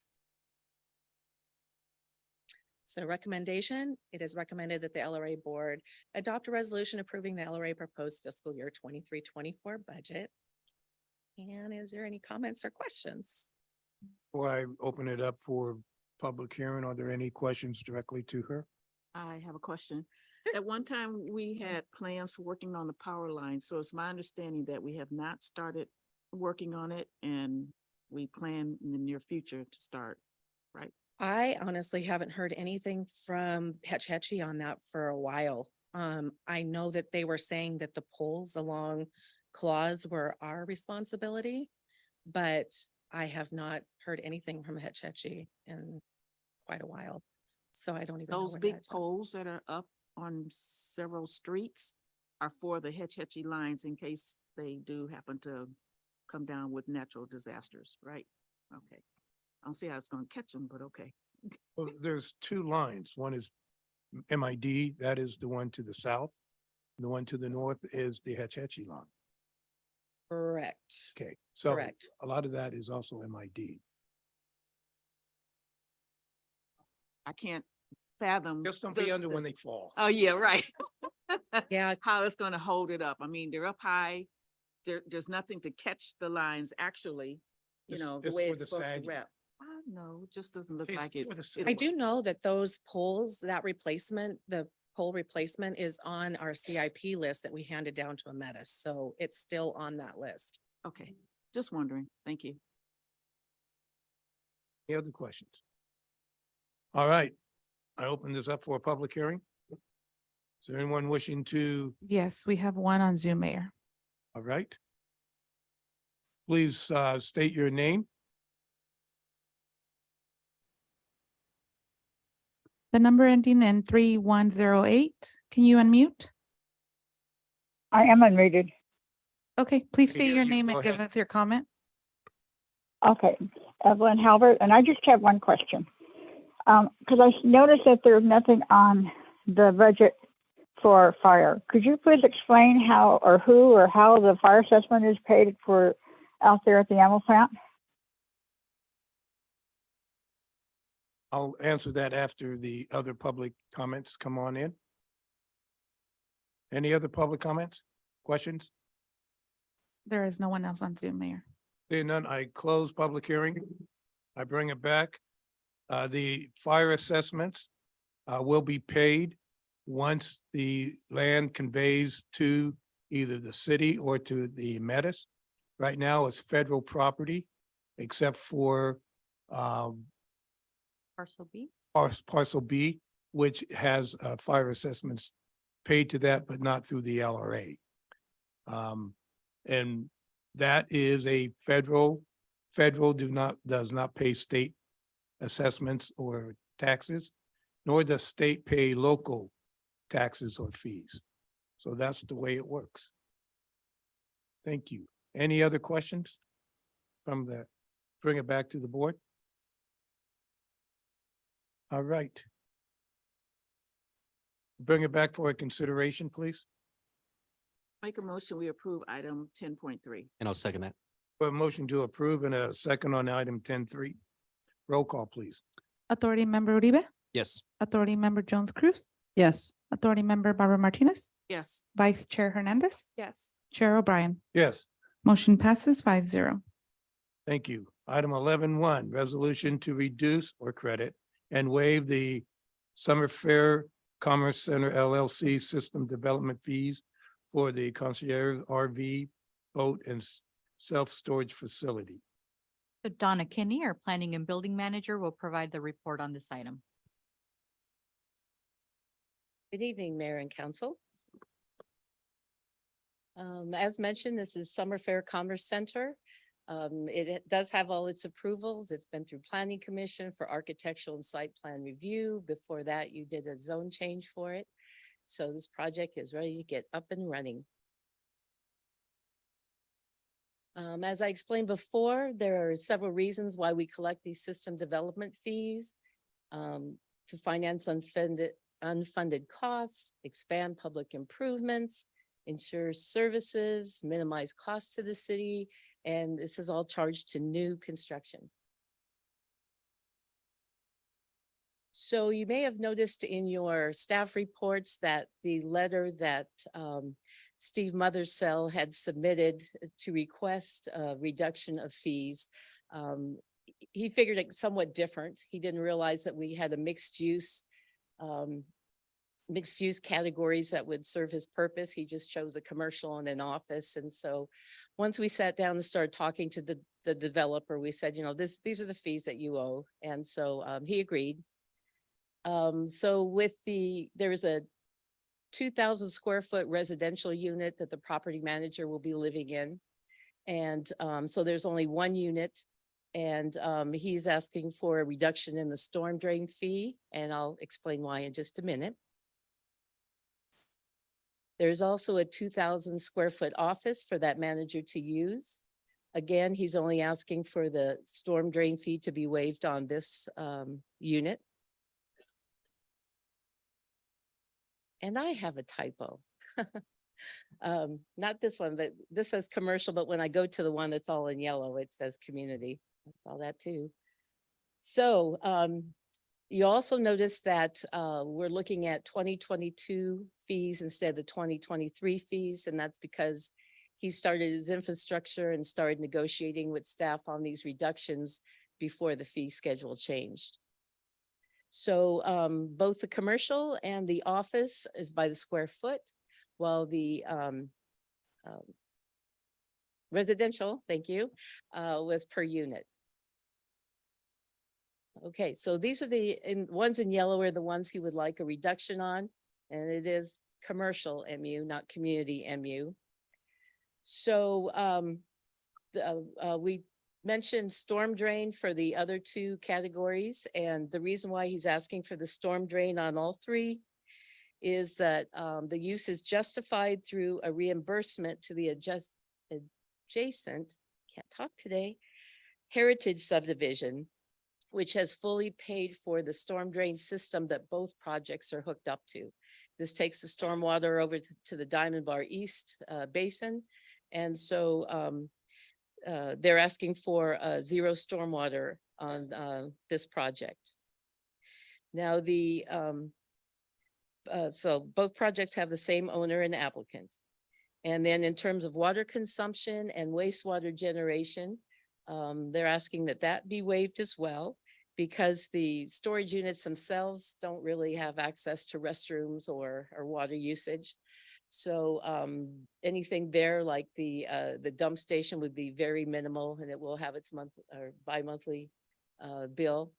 So recommendation, it is recommended that the LRA board adopt a resolution approving the LRA proposed fiscal year 23-24 budget. And is there any comments or questions? Before I open it up for public hearing, are there any questions directly to her? I have a question. At one time, we had plans for working on the power line. So it's my understanding that we have not started working on it, and we plan in the near future to start, right? I honestly haven't heard anything from Hetch Hetchy on that for a while. I know that they were saying that the poles along Claus were our responsibility, but I have not heard anything from Hetch Hetchy in quite a while. So I don't even know Those where big that's at. poles that are up on several streets are for the Hetch Hetchy lines in case they do happen to come down with natural disasters, right? Okay. I don't see how it's gonna catch them, but okay. Well, there's two lines. One is MID, that is the one to the south. The one to the north is the Hetch Hetchy line. Correct. Okay, so Correct. a lot of that is also MID. I can't fathom. Just don't be under when they fall. Oh, yeah, right. Yeah. How it's gonna hold it up. I mean, they're up high. There's nothing to catch the lines actually, you It's- know, the it's way for it's the supposed to sagging. wrap. I know, it just doesn't look It's like it. for the it'll I work. do know that those poles, that replacement, the pole replacement is on our CIP list that we handed down to Ametis. So it's still on that list. Okay, just wondering. Thank you. Any other questions? All right, I open this up for a public hearing. Is there anyone wishing to, Yes, we have one on Zoom, Mayor. all right? Please state your name. The number ending in 3108. Can you unmute? I am unmuted. Okay, please Can state hear your you. name Go and give ahead. us your comment. Okay, Evelyn Halbert, and I just have one question. Because I noticed that there's nothing on the budget for fire. Could you please explain how or who or how the fire assessment is paid for out there at the ammo plant? I'll answer that after the other public comments come on in. Any other public comments, questions? There is no one else on Zoom, Mayor. Seeing none, I close public hearing. I bring it back. The fire assessments will be paid once the land conveys to either the city or to the Metis. Right now, it's federal property, except for Parcel B. parcel B, which has fire assessments paid to that, but not through the LRA. And that is a federal does not pay state assessments or taxes, nor does state pay local taxes or fees. So that's the way it works. Thank you. Any other questions bring it back to the board? All right. Bring it back for a consideration, please. Make a motion, we approve item 10.3. And I'll second that. A motion to approve and a second on item 10.3. Roll call, please. Authority Member Uribe, Yes. Authority Member Jones Cruz, Yes. Authority Member Barbara Martinez, Yes. Vice Chair Hernandez, Yes. Chair O'Brien. Yes. Motion passes 5-0. Thank you. Item 11.1, resolution to reduce or credit and waive the Summerfaire Commerce Center LLC system development fees for the Concierge RV, boat, and self-storage facility. So Donna Kinney, our Planning and Building Manager, will provide the report on this item. Good evening, Mayor and Council. As mentioned, this is Summerfaire Commerce Center. It does have all its approvals. It's been through Planning Commission for architectural and site plan review. Before that, you did a zone change for it. So this project is ready to get up and running. As I explained before, there are several reasons why we collect these system development fees to finance unfunded costs, expand public improvements, ensure services, minimize costs to the city, and this is all charged to new construction. So you may have noticed in your staff reports that the letter that Steve Mothersell had submitted to request a reduction of fees. He figured it somewhat different. He didn't realize that we had a mixed use categories that would serve his purpose. He just chose a commercial and an office. And so once we sat down and started talking to the developer, we said, you know, these are the fees that you owe. And so he agreed. So there is a 2,000 square foot residential unit that the property manager will be living in. And so there's only one unit, and he's asking for a reduction in the storm drain fee, and I'll explain why in just a minute. There's also a 2,000 square foot office for that manager to use. Again, he's only asking for the storm drain fee to be waived on this unit. And I have a typo. Not this one, but this says commercial, but when I go to the one that's all in yellow, it says community. I saw that too. So you also notice that we're looking at 2022 fees instead of the 2023 fees, and that's because he started his infrastructure and started negotiating with staff on these reductions before the fee schedule changed. So both the commercial and the office is by the square foot, while the residential, thank you, was per unit. Okay, so these are the ones in yellow are the ones he would like a reduction on, and it is commercial MU, not community MU. So we mentioned storm drain for the other two categories, and the reason why he's asking for the storm drain on all three is that the use is justified through a reimbursement to the adjacent, can't talk today, heritage subdivision, which has fully paid for the storm drain system that both projects are hooked up to. This takes the stormwater over to the Diamond Bar East Basin. And so they're asking for zero stormwater on this project. Now so both projects have the same owner and applicant. And then in terms of water consumption and wastewater generation, they're asking that be waived as well. because the storage units themselves don't really have access to restrooms or water usage. So anything there like the dump station would be very minimal, and it will have its month or bi-monthly bill.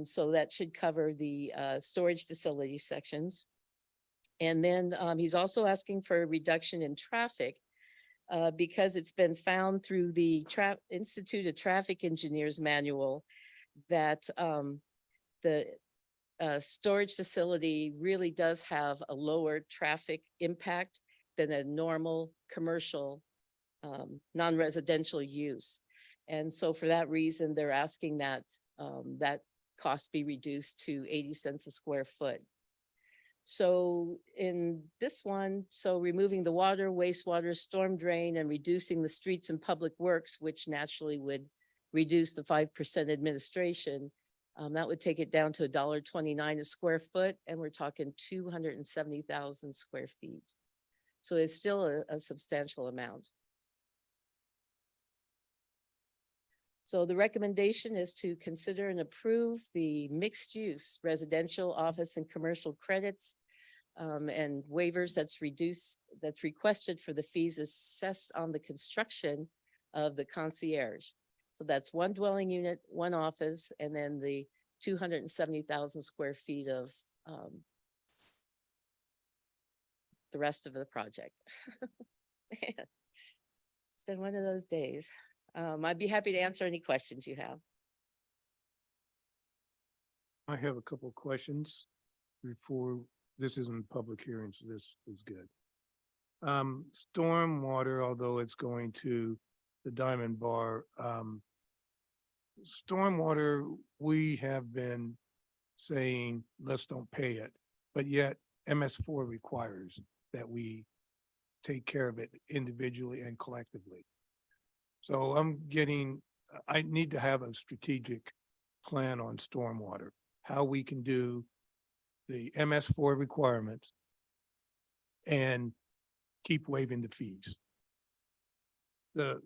So that should cover the storage facility sections. And then he's also asking for a reduction in traffic because it's been found through the Institute of Traffic Engineers manual that the storage facility really does have a lower traffic impact than a normal commercial non-residential use. And so for that reason, they're asking that that cost be reduced to 80 cents a square foot. So in this one, so removing the water, wastewater, storm drain, and reducing the streets and public works, which naturally would reduce the 5% administration, that would take it down to $1.29 a square foot, and we're talking 270,000 square feet. So it's still a substantial amount. So the recommendation is to consider and approve the mixed use residential, office, and commercial credits and waivers that's requested for the fees assessed on the construction of the concierge. So that's one dwelling unit, one office, and then the 270,000 square feet of the rest of the project. It's been one of those days. I'd be happy to answer any questions you have. I have a couple of questions before, this isn't a public hearing, so this is good. Stormwater, although it's going to the Diamond Bar, stormwater, we have been saying, let's don't pay it, but yet MS4 requires that we take care of it individually and collectively. So I need to have a strategic plan on stormwater, how we can do the MS4 requirements and keep waiving the fees. The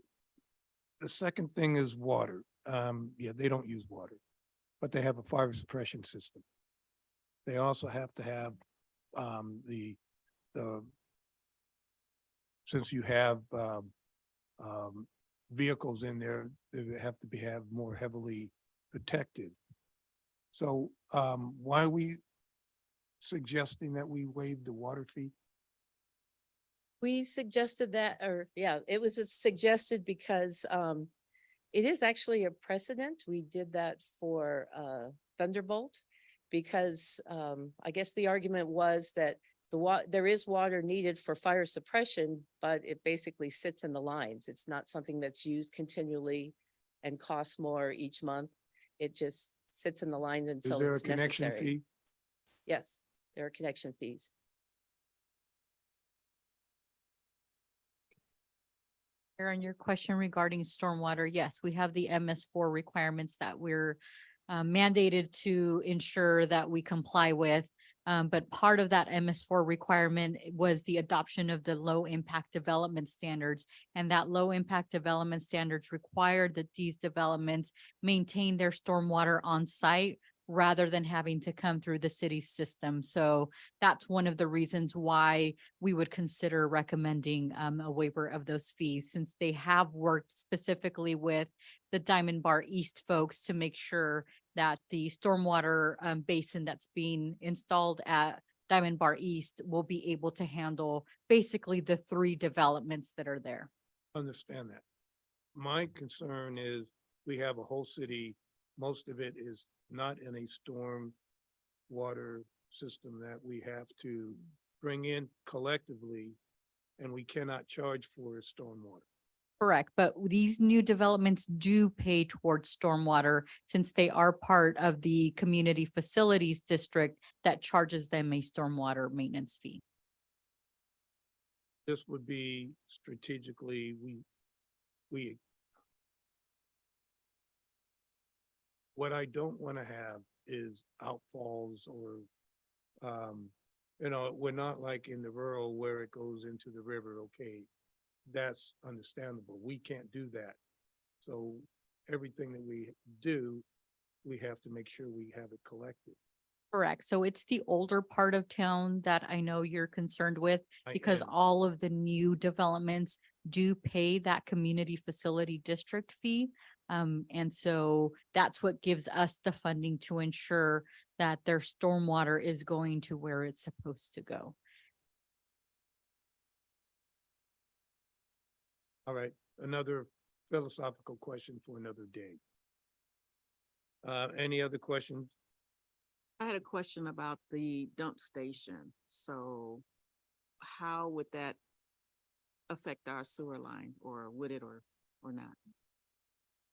second thing is water. Yeah, they don't use water, but they have a fire suppression system. They also have to have since you have vehicles in there, they have to have more heavily protected. So why are we suggesting that we waive the water fee? We suggested that, or yeah, it was suggested because it is actually a precedent. We did that for Thunderbolt because I guess the argument was that there is water needed for fire suppression, but it basically sits in the lines. It's not something that's used continually and costs more each month. It just sits in the lines until it's necessary. Is there a connection fee? Yes, there are connection fees. On your question regarding stormwater, yes, we have the MS4 requirements that we're mandated to ensure that we comply with. But part of that MS4 requirement was the adoption of the low impact development standards. And that low impact development standards required that these developments maintain their stormwater on site rather than having to come through the city system. So that's one of the reasons why we would consider recommending a waiver of those fees, since they have worked specifically with the Diamond Bar East folks to make sure that the stormwater basin that's being installed at Diamond Bar East will be able to handle basically the 3 developments that are there. Understand that. My concern is we have a whole city, most of it is not in a storm water system that we have to bring in collectively, and we cannot charge for stormwater. Correct, but these new developments do pay towards stormwater since they are part of the community facilities district that charges them a stormwater maintenance fee. This would be strategically, what I don't want to have is outfalls or, we're not like in the rural where it goes into the river. Okay, that's understandable. We can't do that. So everything that we do we have to make sure we have it collected. Correct. So it's the older part of town that I know you're concerned with I because am. all of the new developments do pay that community facility district fee. And so that's what gives us the funding to ensure that their stormwater is going to where it's supposed to go. All right, another philosophical question for another day. Any other questions? I had a question about the dump station. So how would that affect our sewer line, or would it or not?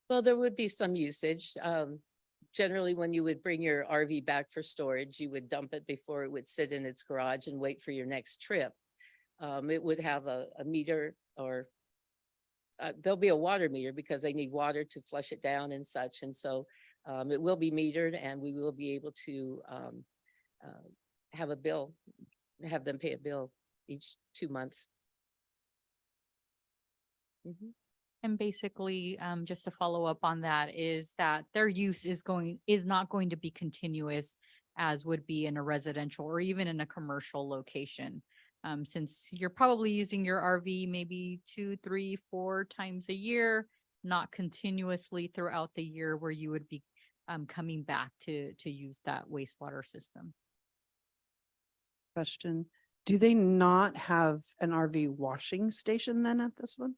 Well, there would be some usage. Generally, when you would bring your RV back for storage, you would dump it before it would sit in its garage and wait for your next trip. It would have a meter, or there'll be a water meter because they need water to flush it down and such. And so it will be metered, and we will be able to have a bill, have them pay a bill each 2 months. Mhm. And basically, just to follow up on that, is that their use is not going to be continuous as would be in a residential or even in a commercial location. Since you're probably using your RV maybe 2, 3, 4 times a year, not continuously throughout the year where you would be coming back to use that wastewater system. Question, do they not have an RV washing station then at this one?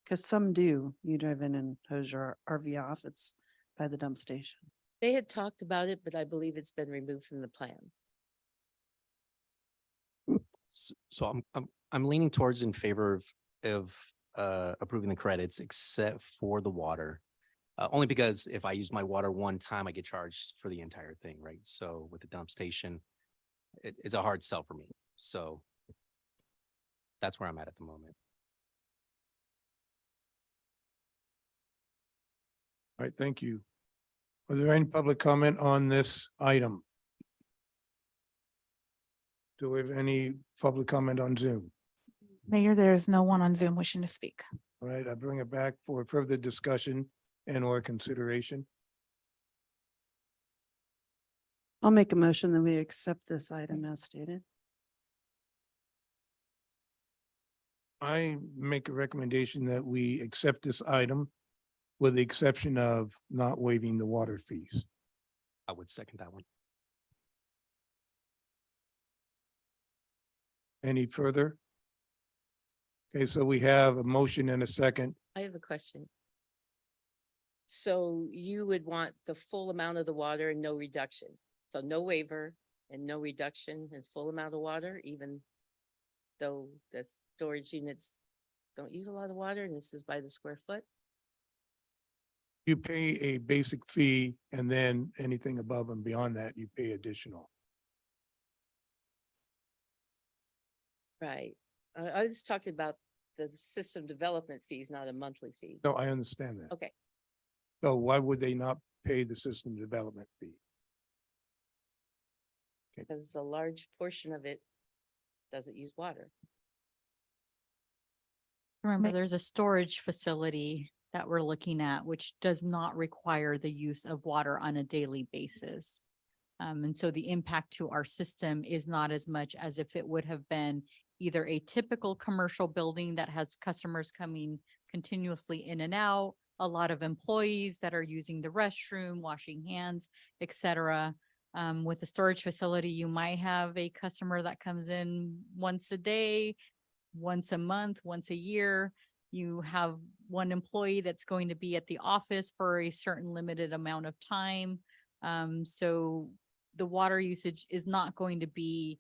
Because some do. You drive in and hose your RV off. It's by the dump station. They had talked about it, but I believe it's been removed from the plans. So I'm leaning towards in favor of approving the credits except for the water. Only because if I use my water one time, I get charged for the entire thing, right? So with the dump station, it's a hard sell for me. So that's where I'm at the moment. All right, thank you. Are there any public comment on this item? Do we have any public comment on Zoom? Mayor, there is no one on Zoom wishing to speak. All right, I bring it back for further discussion and or consideration. I'll make a motion that we accept this item as stated. I make a recommendation that we accept this item with the exception of not waiving the water fees. I would second that one. Any further? Okay, so we have a motion and a second. I have a question. So you would want the full amount of the water and no reduction? So no waiver and no reduction in full amount of water, even though the storage units don't use a lot of water and this is by the square foot? You pay a basic fee and then anything above and beyond that, you pay additional. Right. I was talking about the system development fees, not a monthly fee. No, I understand that. Okay. So why would they not pay the system development fee? Because a large portion of it doesn't use water. Remember, there's a storage facility that we're looking at, which does not require the use of water on a daily basis. And so the impact to our system is not as much as if it would have been either a typical commercial building that has customers coming continuously in and out, a lot of employees that are using the restroom, washing hands, et cetera. With the storage facility, you might have a customer that comes in once a day, once a month, once a year. You have one employee that's going to be at the office for a certain limited amount of time. So the water usage is not going to be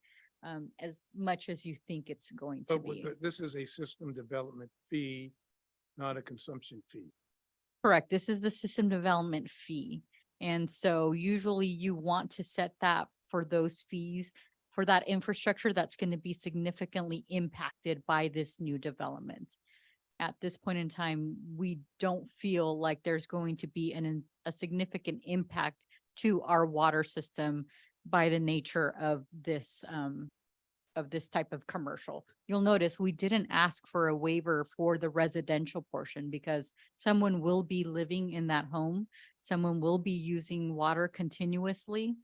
as much as you think it's going to But be. this is a system development fee, not a consumption fee. Correct. This is the system development fee. And so usually you want to set that for those fees for that infrastructure that's going to be significantly impacted by this new development. At this point in time, we don't feel like there's going to be a significant impact to our water system by the nature of this of this type of commercial. You'll notice we didn't ask for a waiver for the residential portion because someone will be living in that home. Someone will be using water continuously,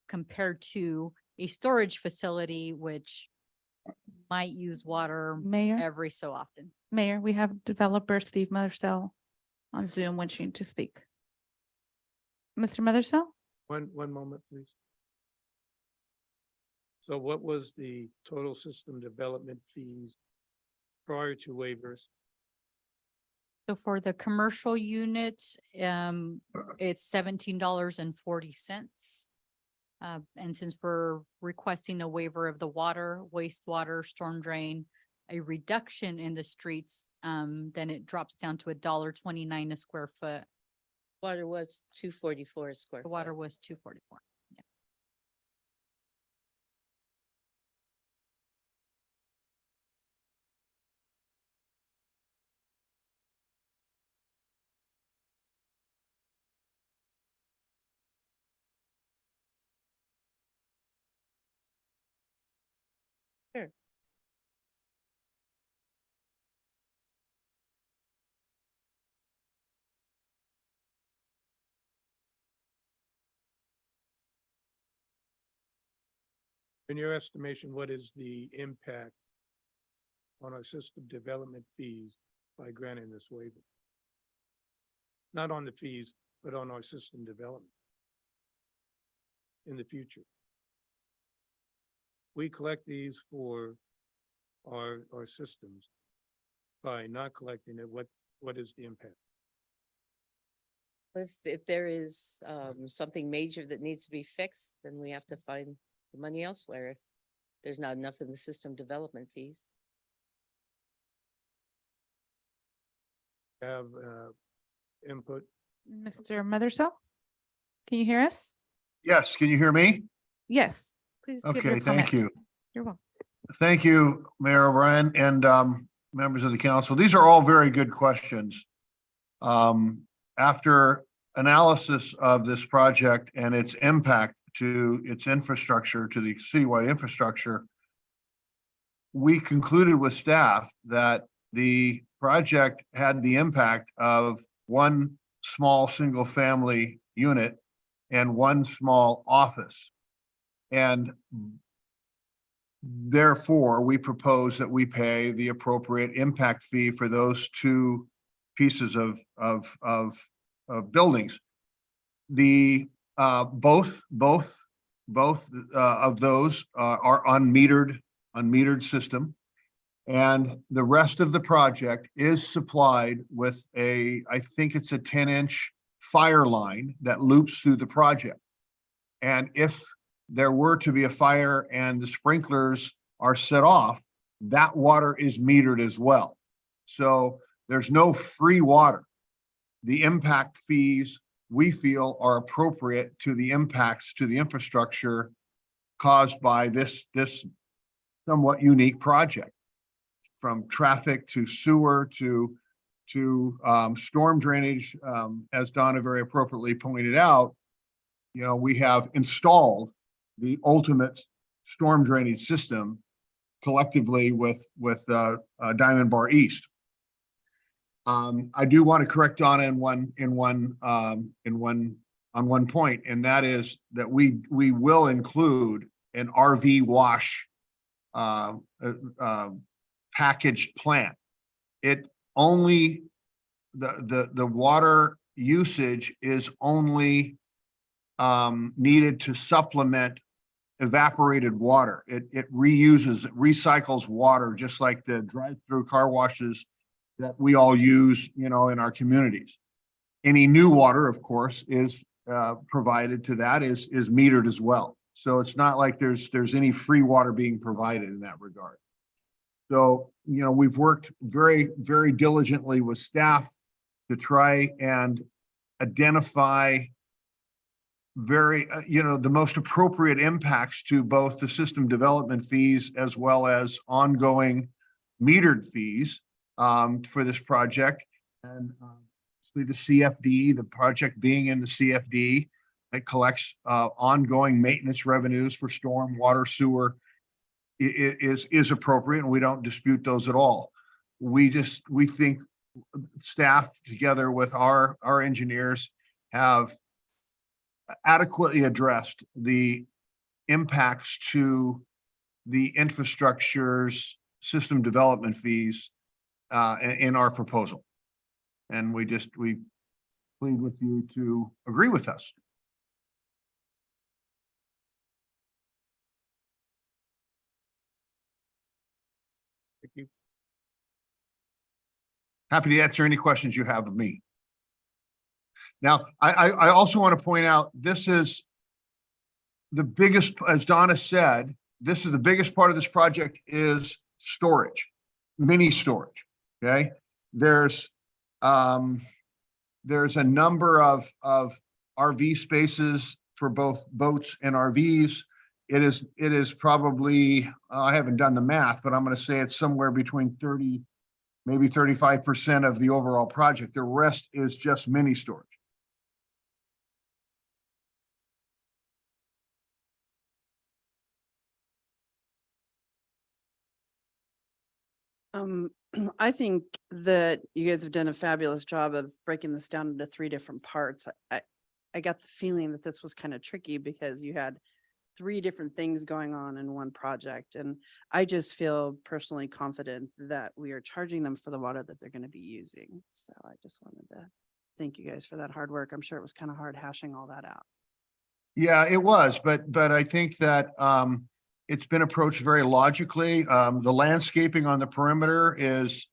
compared to a storage facility, which might use water Mayor, every so often. Mayor, we have developer Steve Mothersell on Zoom wishing to speak. Mr. Mothersell? One moment, please. So what was the total system development fees prior to waivers? So for the commercial unit, it's $17.40. And since we're requesting a waiver of the water, wastewater, storm drain, a reduction in the streets, then it drops down to $1.29 a square foot. Water was $2.44 a square The foot. water was $2.44. Yeah. Sure. In your estimation, what is the impact on our system development fees by granting this waiver? Not on the fees, but on our system development in the future. We collect these for our systems. By not collecting it, what is the impact? If there is something major that needs to be fixed, then we have to find the money elsewhere if there's not enough in the system development fees. Have input? Mr. Mothersell? Can you hear us? Yes, can you hear me? Yes, please give your Okay, comment. thank you. You're welcome. Thank you, Mayor O'Brien and members of the council. These are all very good questions. After analysis of this project and its impact to its infrastructure, to the citywide infrastructure, we concluded with staff that the project had the impact of one small single-family unit and one small office. And therefore, we propose that we pay the appropriate impact fee for those two pieces of buildings. The both of those are unmetered system, and the rest of the project is supplied with I think it's a 10-inch fire line that loops through the project. And if there were to be a fire and the sprinklers are set off, that water is metered as well. So there's no free water. The impact fees, we feel, are appropriate to the impacts to the infrastructure caused by this somewhat unique project, from traffic to sewer to storm drainage. As Donna very appropriately pointed out, you know, we have installed the ultimate storm drainage system collectively with Diamond Bar East. I do want to correct Donna on one point, and that is that we will include an RV wash packaged plant. It only the water usage is only needed to supplement evaporated water. It recycles water, just like the drive-through car washes that we all use, you know, in our communities. Any new water, of course, is provided to that, is metered as well. So it's not like there's any free water being provided in that regard. So, you know, we've worked very, very diligently with staff to try and identify the most appropriate impacts to both the system development fees as well as ongoing metered fees for this project. And the CFD, the project being in the CFD, it collects ongoing maintenance revenues for storm, water, sewer, is appropriate, and we don't dispute those at all. We think staff together with our engineers have adequately addressed the impacts to the infrastructure's system development fees in our proposal. And we plead with you to agree with us. Thank you. Happy to answer any questions you have of me. Now, I also want to point out, this is the biggest, as Donna said, this is the biggest part of this project is storage, mini storage, okay? There's a number of RV spaces for both boats and RVs. It is probably, I haven't done the math, but I'm going to say it's somewhere between 30, maybe 35% of the overall project. The rest is just mini storage. I think that you guys have done a fabulous job of breaking this down into 3 different parts. I got the feeling that this was kind of tricky because you had 3 different things going on in one project. And I just feel personally confident that we are charging them for the water that they're going to be using. So I just wanted to thank you guys for that hard work. I'm sure it was kind of hard hashing all that out. Yeah, it was, but I think that it's been approached very logically. The landscaping on the perimeter is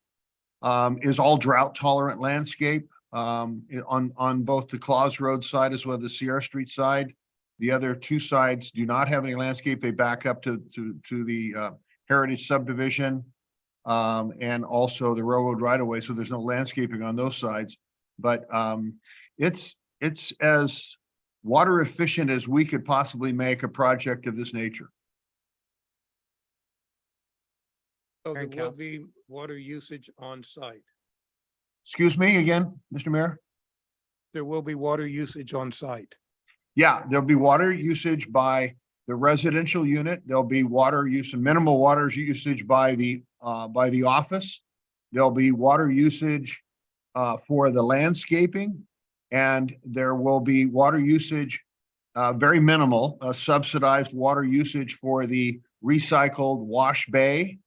all drought tolerant landscape on both the Claus Road side as well as the Sierra Street side. The other 2 sides do not have any landscape. They back up to the Heritage subdivision and also the railroad right of way. So there's no landscaping on those sides, but it's as water efficient as we could possibly make a project of this nature. So there will be water usage on site. Excuse me again, Mr. Mayor? There will be water usage on site. Yeah, there'll be water usage by the residential unit. There'll be water use and minimal water usage by the office. There'll be water usage for the landscaping, and there will be water usage, very minimal, subsidized water usage for the recycled wash bay.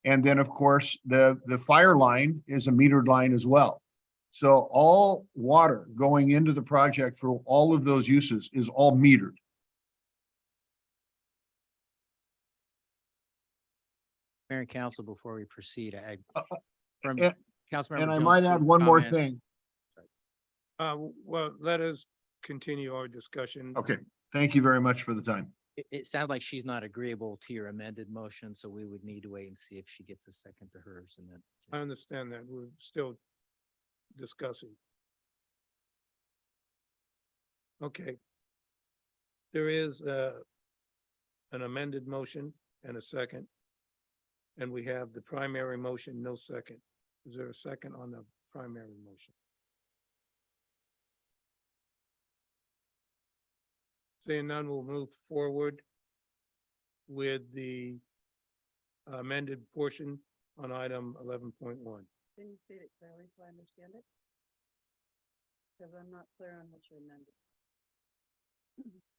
And then, of course, the fire line is a metered line as well. So all water going into the project for all of those uses is all metered. Mayor and council, before we proceed, from And Councilmember I Jones' might add one more comments- thing. Well, let us continue our discussion. Okay, thank you very much for the time. It sounds like she's not agreeable to your amended motion, so we would need to wait and see if she gets a second to hers and then. I understand that. We're still discussing. Okay. There is an amended motion and a second. And we have the primary motion, no second. Is there a second on the primary motion? Seeing none, we'll move forward with the amended portion on item 11.1. Can you state it clearly so I understand it? Because I'm not clear on what you amended.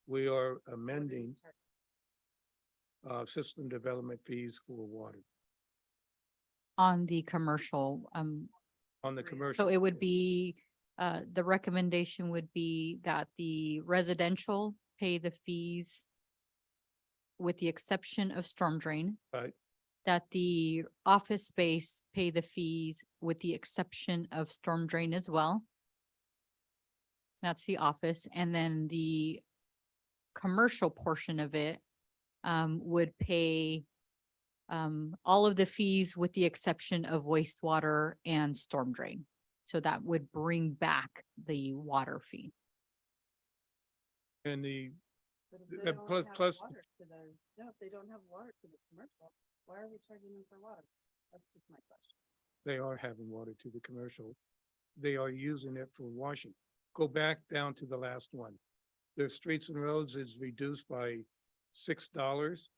We are amending system development fees for water On the commercial, on the commercial. so it would be, the recommendation would be that the residential pay the fees with the exception of storm drain. Right. That the office space pay the fees with the exception of storm drain as well. That's the office, and then the commercial portion of it would pay all of the fees with the exception of wastewater and storm drain. So that would bring back the water fee. And the But if they don't have plus water to the- no, if they don't have water to the commercial, why are we charging them for water? That's just my question. they are having water to the commercial. They are using it for washing. Go back down to the last one. Their streets and roads is reduced by $6.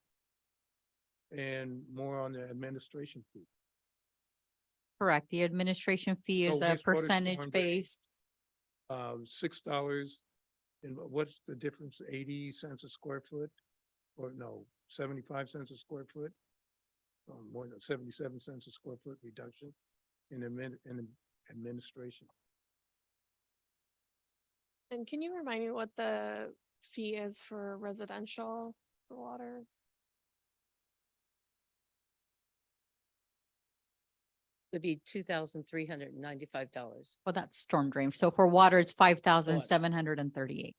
and more on the administration fee. Correct. The administration fee is So a wastewater storm percentage drain. based. $6, and what's the difference? 80 cents a square foot? Or no, 75 cents a square foot? More than 77 cents a square foot reduction in administration. And can you remind me what the fee is for residential for water? It'd be $2,395. Well, that's storm drain. So for water, it's 5,738.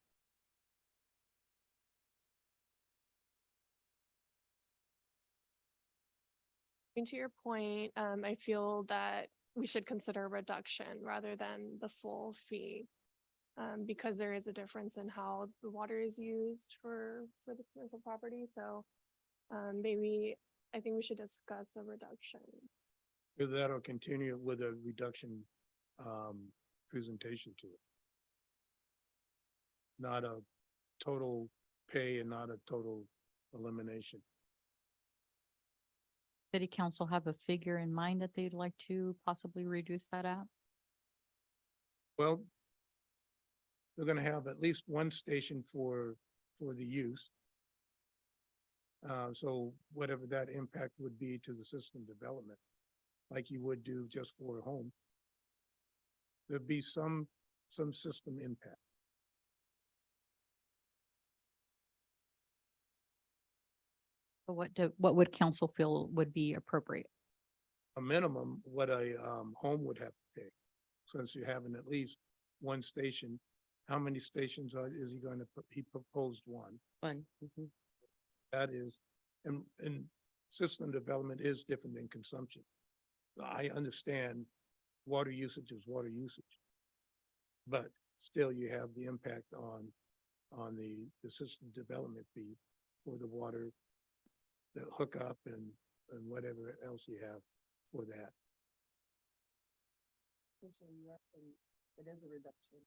And to your point, I feel that we should consider a reduction rather than the full fee. Because there is a difference in how the water is used for this commercial property, so maybe I think we should discuss a reduction. Either that or continue with a reduction presentation to it. Not a total pay and not a total elimination. City council have a figure in mind that they'd like to possibly reduce that at? Well, they're gonna have at least one station for the use. So whatever that impact would be to the system development, like you would do just for a home, there'd be some system impact. But what would council feel would be appropriate? A minimum, what a home would have to pay. Since you're having at least one station, how many stations is he going to put? He proposed one. One. That is, and system development is different than consumption. I understand water usage is water usage. But still you have the impact on the system development fee for the water, the hookup and whatever else you have for that. It is a reduction.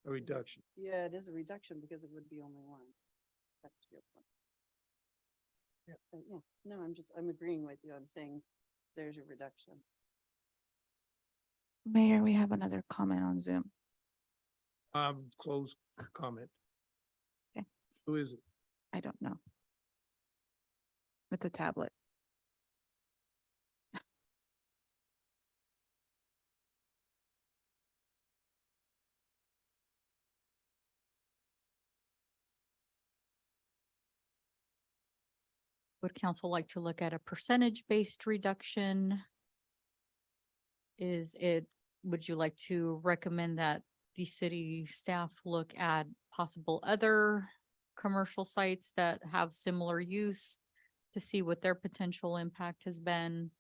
A reduction. Yeah, it is a reduction because it would be only one. That's your point. Yeah, no, I'm agreeing with you. I'm saying there's a reduction. Mayor, we have another comment on Zoom. Closed comment. Okay. Who is it? I don't know. With the tablet. Would council like to look at a percentage-based reduction? Would you like to recommend that the city staff look at possible other commercial sites that have similar use to see what their potential impact has been?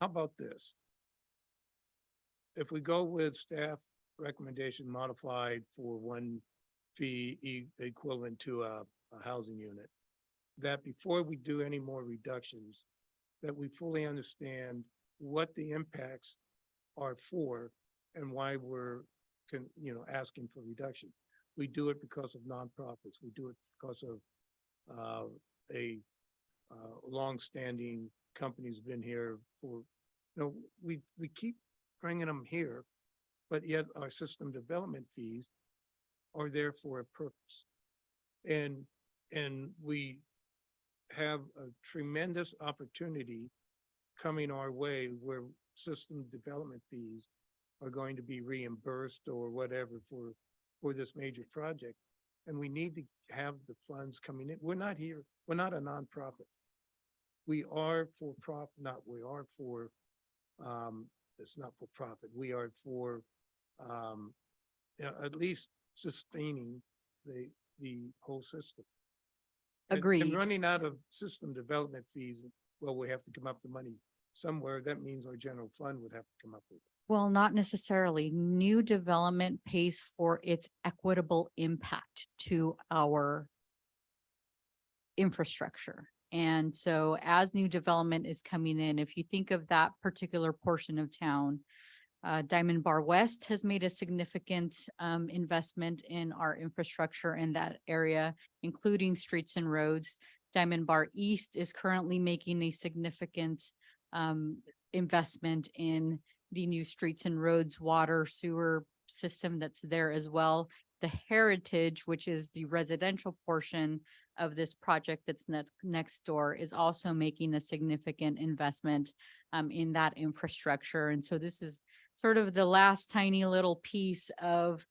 How about this? If we go with staff recommendation modified for one fee equivalent to a housing unit, that before we do any more reductions, that we fully understand what the impacts are for and why we're asking for reduction. We do it because of nonprofits. We do it because of a longstanding company's been here for, we keep bringing them here, but yet our system development fees are there for a purpose. And we have a tremendous opportunity coming our way where system development fees are going to be reimbursed or whatever for this major project. And we need to have the funds coming in. We're not here, we're not a nonprofit. We are for profit, it's not for profit. We are for at least sustaining the whole system. Agreed. And running out of system development fees, well, we have to come up with money somewhere. That means our general fund would have to come up with it. Well, not necessarily. New development pays for its equitable impact to our infrastructure. And so as new development is coming in, if you think of that particular portion of town, Diamond Bar West has made a significant investment in our infrastructure in that area, including streets and roads. Diamond Bar East is currently making a significant investment in the new streets and roads, water, sewer system that's there as well. The Heritage, which is the residential portion of this project that's next door, is also making a significant investment in that infrastructure. And so this is sort of the last tiny little piece of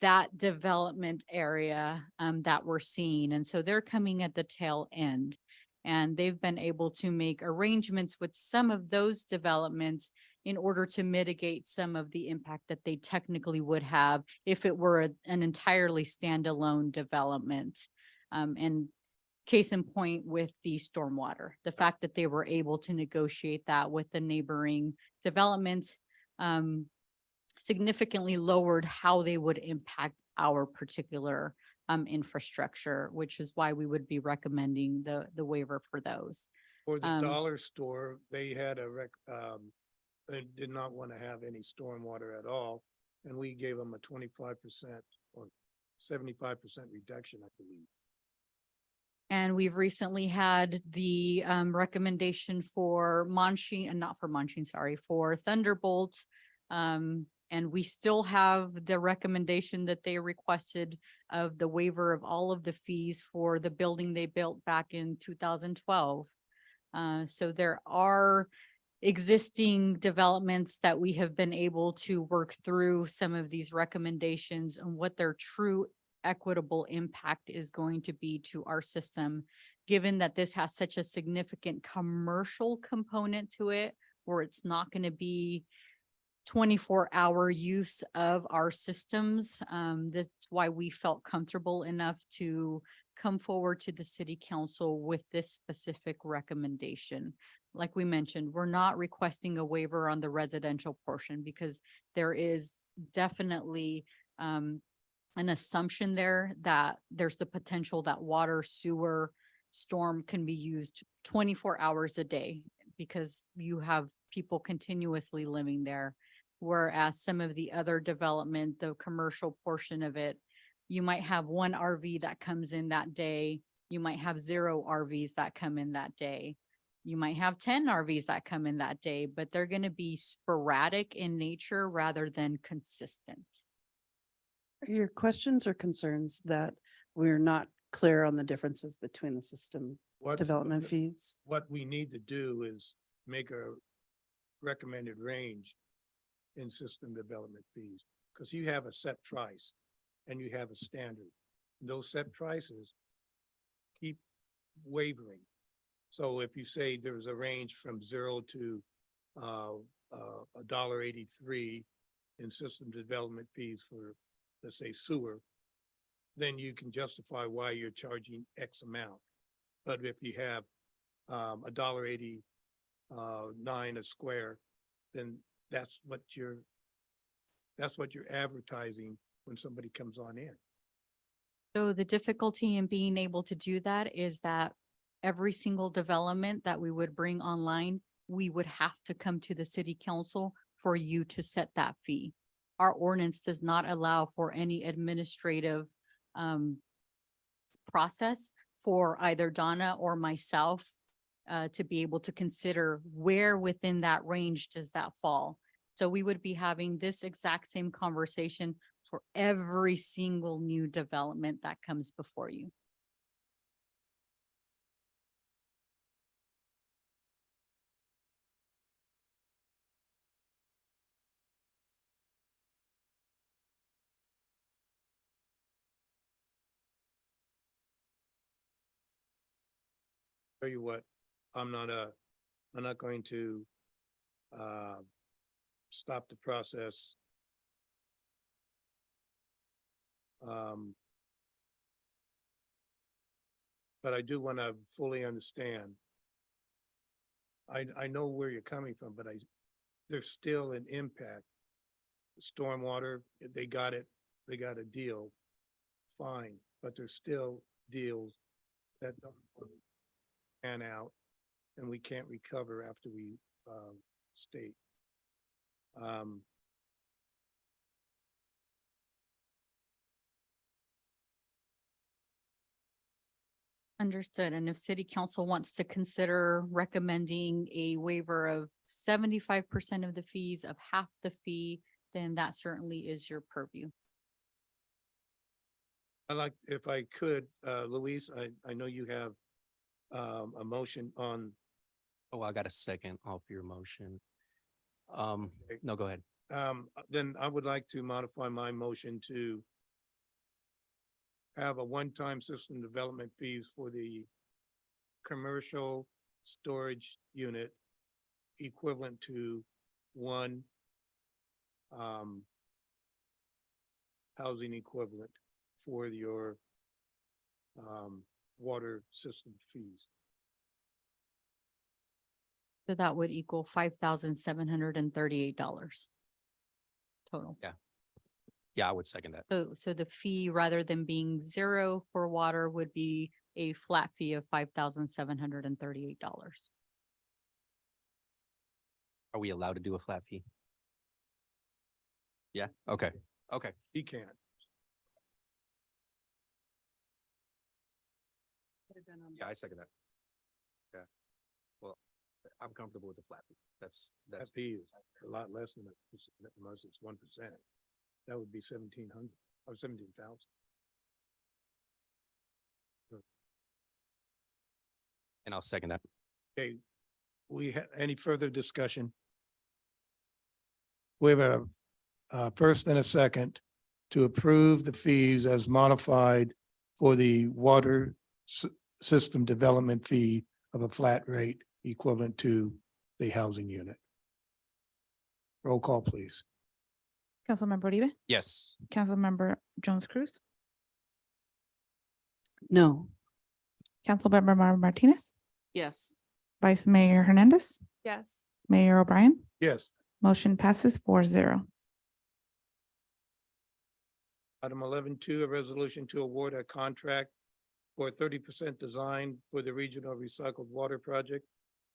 that development area that we're seeing. And so they're coming at the tail end. And they've been able to make arrangements with some of those developments in order to mitigate some of the impact that they technically would have if it were an entirely standalone development. And case in point with the stormwater, the fact that they were able to negotiate that with the neighboring developments significantly lowered how they would impact our particular infrastructure, which is why we would be recommending the waiver for those. For the dollar store, they had they did not want to have any stormwater at all. And we gave them a 25% or 75% reduction, I believe. And we've recently had the recommendation for Monsheen, and not for Monsheen, sorry, for Thunderbolt. And we still have the recommendation that they requested of the waiver of all of the fees for the building they built back in 2012. So there are existing developments that we have been able to work through some of these recommendations and what their true equitable impact is going to be to our system, given that this has such a significant commercial component to it, where it's not going to be 24-hour use of our systems. That's why we felt comfortable enough to come forward to the city council with this specific recommendation. Like we mentioned, we're not requesting a waiver on the residential portion because there is definitely an assumption there that there's the potential that water, sewer, storm can be used 24 hours a day because you have people continuously living there. Whereas some of the other development, the commercial portion of it, you might have one RV that comes in that day. You might have 0 RVs that come in that day. You might have 10 RVs that come in that day, but they're going to be sporadic in nature rather than consistent. Are your questions or concerns that we're not clear on the differences between the system development fees? What we need to do is make a recommended range in system development fees, because you have a set price and you have a standard. Those set prices keep wavering. So if you say there's a range from 0 to $1.83 in system development fees for, let's say, sewer, then you can justify why you're charging X amount. But if you have $1.89 a square, then that's what you're advertising when somebody comes on in. So the difficulty in being able to do that is that every single development that we would bring online, we would have to come to the city council for you to set that fee. Our ordinance does not allow for any administrative process for either Donna or myself to be able to consider where within that range does that fall. So we would be having this exact same conversation for every single new development that comes before you. Tell you what, I'm not going to stop the process. But I do want to fully understand. I know where you're coming from, but there's still an impact. Stormwater, if they got it, they got a deal, fine, but there's still deals that don't pan out and we can't recover after we state. Understood. And if city council wants to consider recommending a waiver of 75% of the fees of half the fee, then that certainly is your purview. I like, if I could, Luis, I know you have a motion on, Oh, I got a second off your motion. No, go ahead. then I would like to modify my motion to have a one-time system development fees for the commercial storage unit equivalent to one housing equivalent for your water system fees. So that would equal $5,738 total. Yeah, I would second that. So the fee, rather than being zero for water, would be a flat fee of $5,738. Are we allowed to do a flat fee? Yeah, okay, okay. He can. Yeah, I second that. Yeah. Well, I'm comfortable with the flat fee. That's, That fee is a lot less than unless it's 1%. That would be 1,700 or 17,000. and I'll second that. Okay, we have any further discussion? We have a first and a second to approve the fees as modified for the water system development fee of a flat rate equivalent to the housing unit. Roll call, please. Councilmember Uribe, Yes. Councilmember Jones Cruz, No. Councilmember Martinez, Yes. Vice Mayor Hernandez, Yes. Mayor O'Brien. Yes. Motion passes 4-0. Item 11.2, a resolution to award a contract for 30% design for the Regional Recycled Water Project,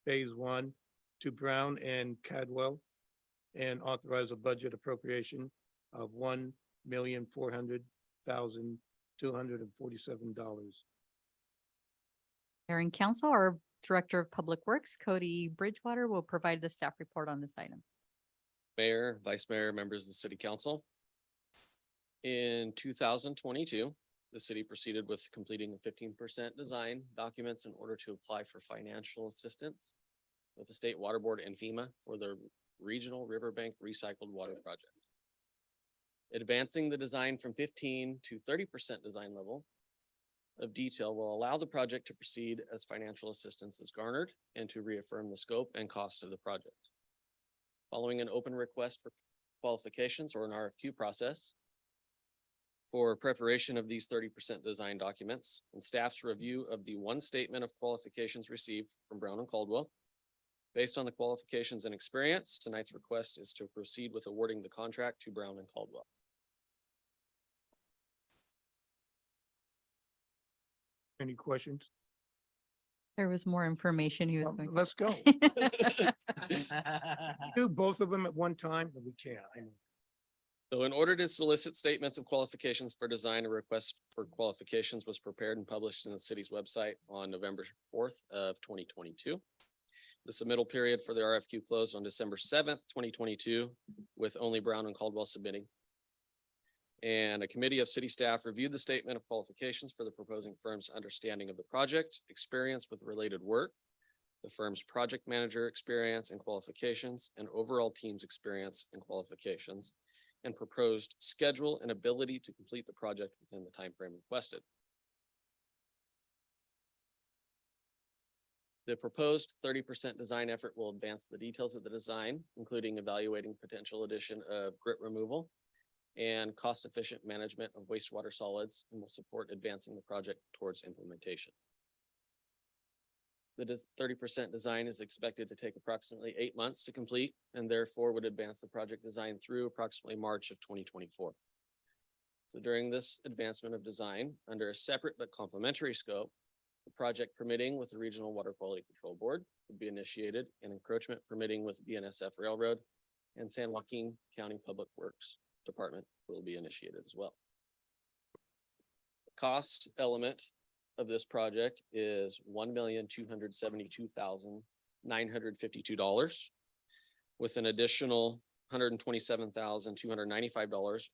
Phase 1, to Brown and Caldwell, and authorize a budget appropriation of $1,400,247. Mayor and council, our Director of Public Works, Cody Bridgewater, will provide the staff report on this item. Mayor, Vice Mayor, members of the City Council. In 2022, the city proceeded with completing 15% design documents in order to apply for financial assistance with the State Water Board and FEMA for the Regional Riverbank Recycled Water Project. Advancing the design from 15 to 30% design level of detail will allow the project to proceed as financial assistance is garnered and to reaffirm the scope and cost of the project. Following an open request for qualifications or an RFQ process for preparation of these 30% design documents and staff's review of the one statement of qualifications received from Brown and Caldwell. Based on the qualifications and experience, tonight's request is to proceed with awarding the contract to Brown and Caldwell. Any questions? There was more information he was Well, going. let's go. Do both of them at one time, but we can't. I know. So in order to solicit statements of qualifications for design, a request for qualifications was prepared and published in the city's website on November 4th of 2022. The submittal period for the RFQ closed on December 7th, 2022, with only Brown and Caldwell submitting. And a committee of city staff reviewed the statement of qualifications for the proposing firm's understanding of the project, experience with related work, the firm's project manager experience and qualifications, and overall team's experience and qualifications, and proposed schedule and ability to complete the project within the timeframe requested. The proposed 30% design effort will advance the details of the design, including evaluating potential addition of grit removal and cost-efficient management of wastewater solids, and will support advancing the project towards implementation. The 30% design is expected to take approximately 8 months to complete, and therefore would advance the project design through approximately March of 2024. So during this advancement of design, under a separate but complementary scope, the project permitting with the Regional Water Quality Control Board would be initiated, and encroachment permitting with BNSF Railroad and San Joaquin County Public Works Department will be initiated as well. The cost element of this project is $1,272,952, with an additional $127,295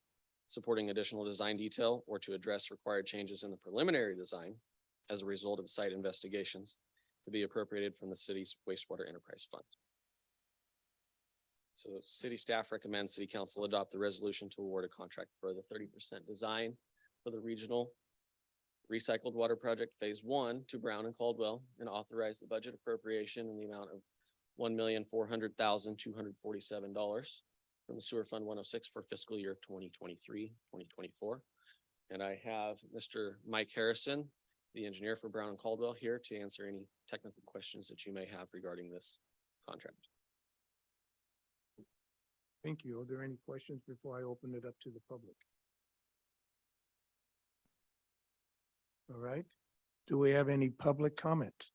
supporting additional design detail or to address required changes in the preliminary design as a result of site investigations to be appropriated from the city's wastewater enterprise fund. So city staff recommends city council adopt the resolution to award a contract for the 30% design for the regional recycled water project phase 1 to Brown and Caldwell, and authorize the budget appropriation in the amount of $1,400,247 from the sewer fund 106 for fiscal year 2023-2024. And I have Mr. Mike Harrison, the engineer for Brown and Caldwell, here to answer any technical questions that you may have regarding this contract. Thank you. Are there any questions before I open it up to the public? All right. Do we have any public comment?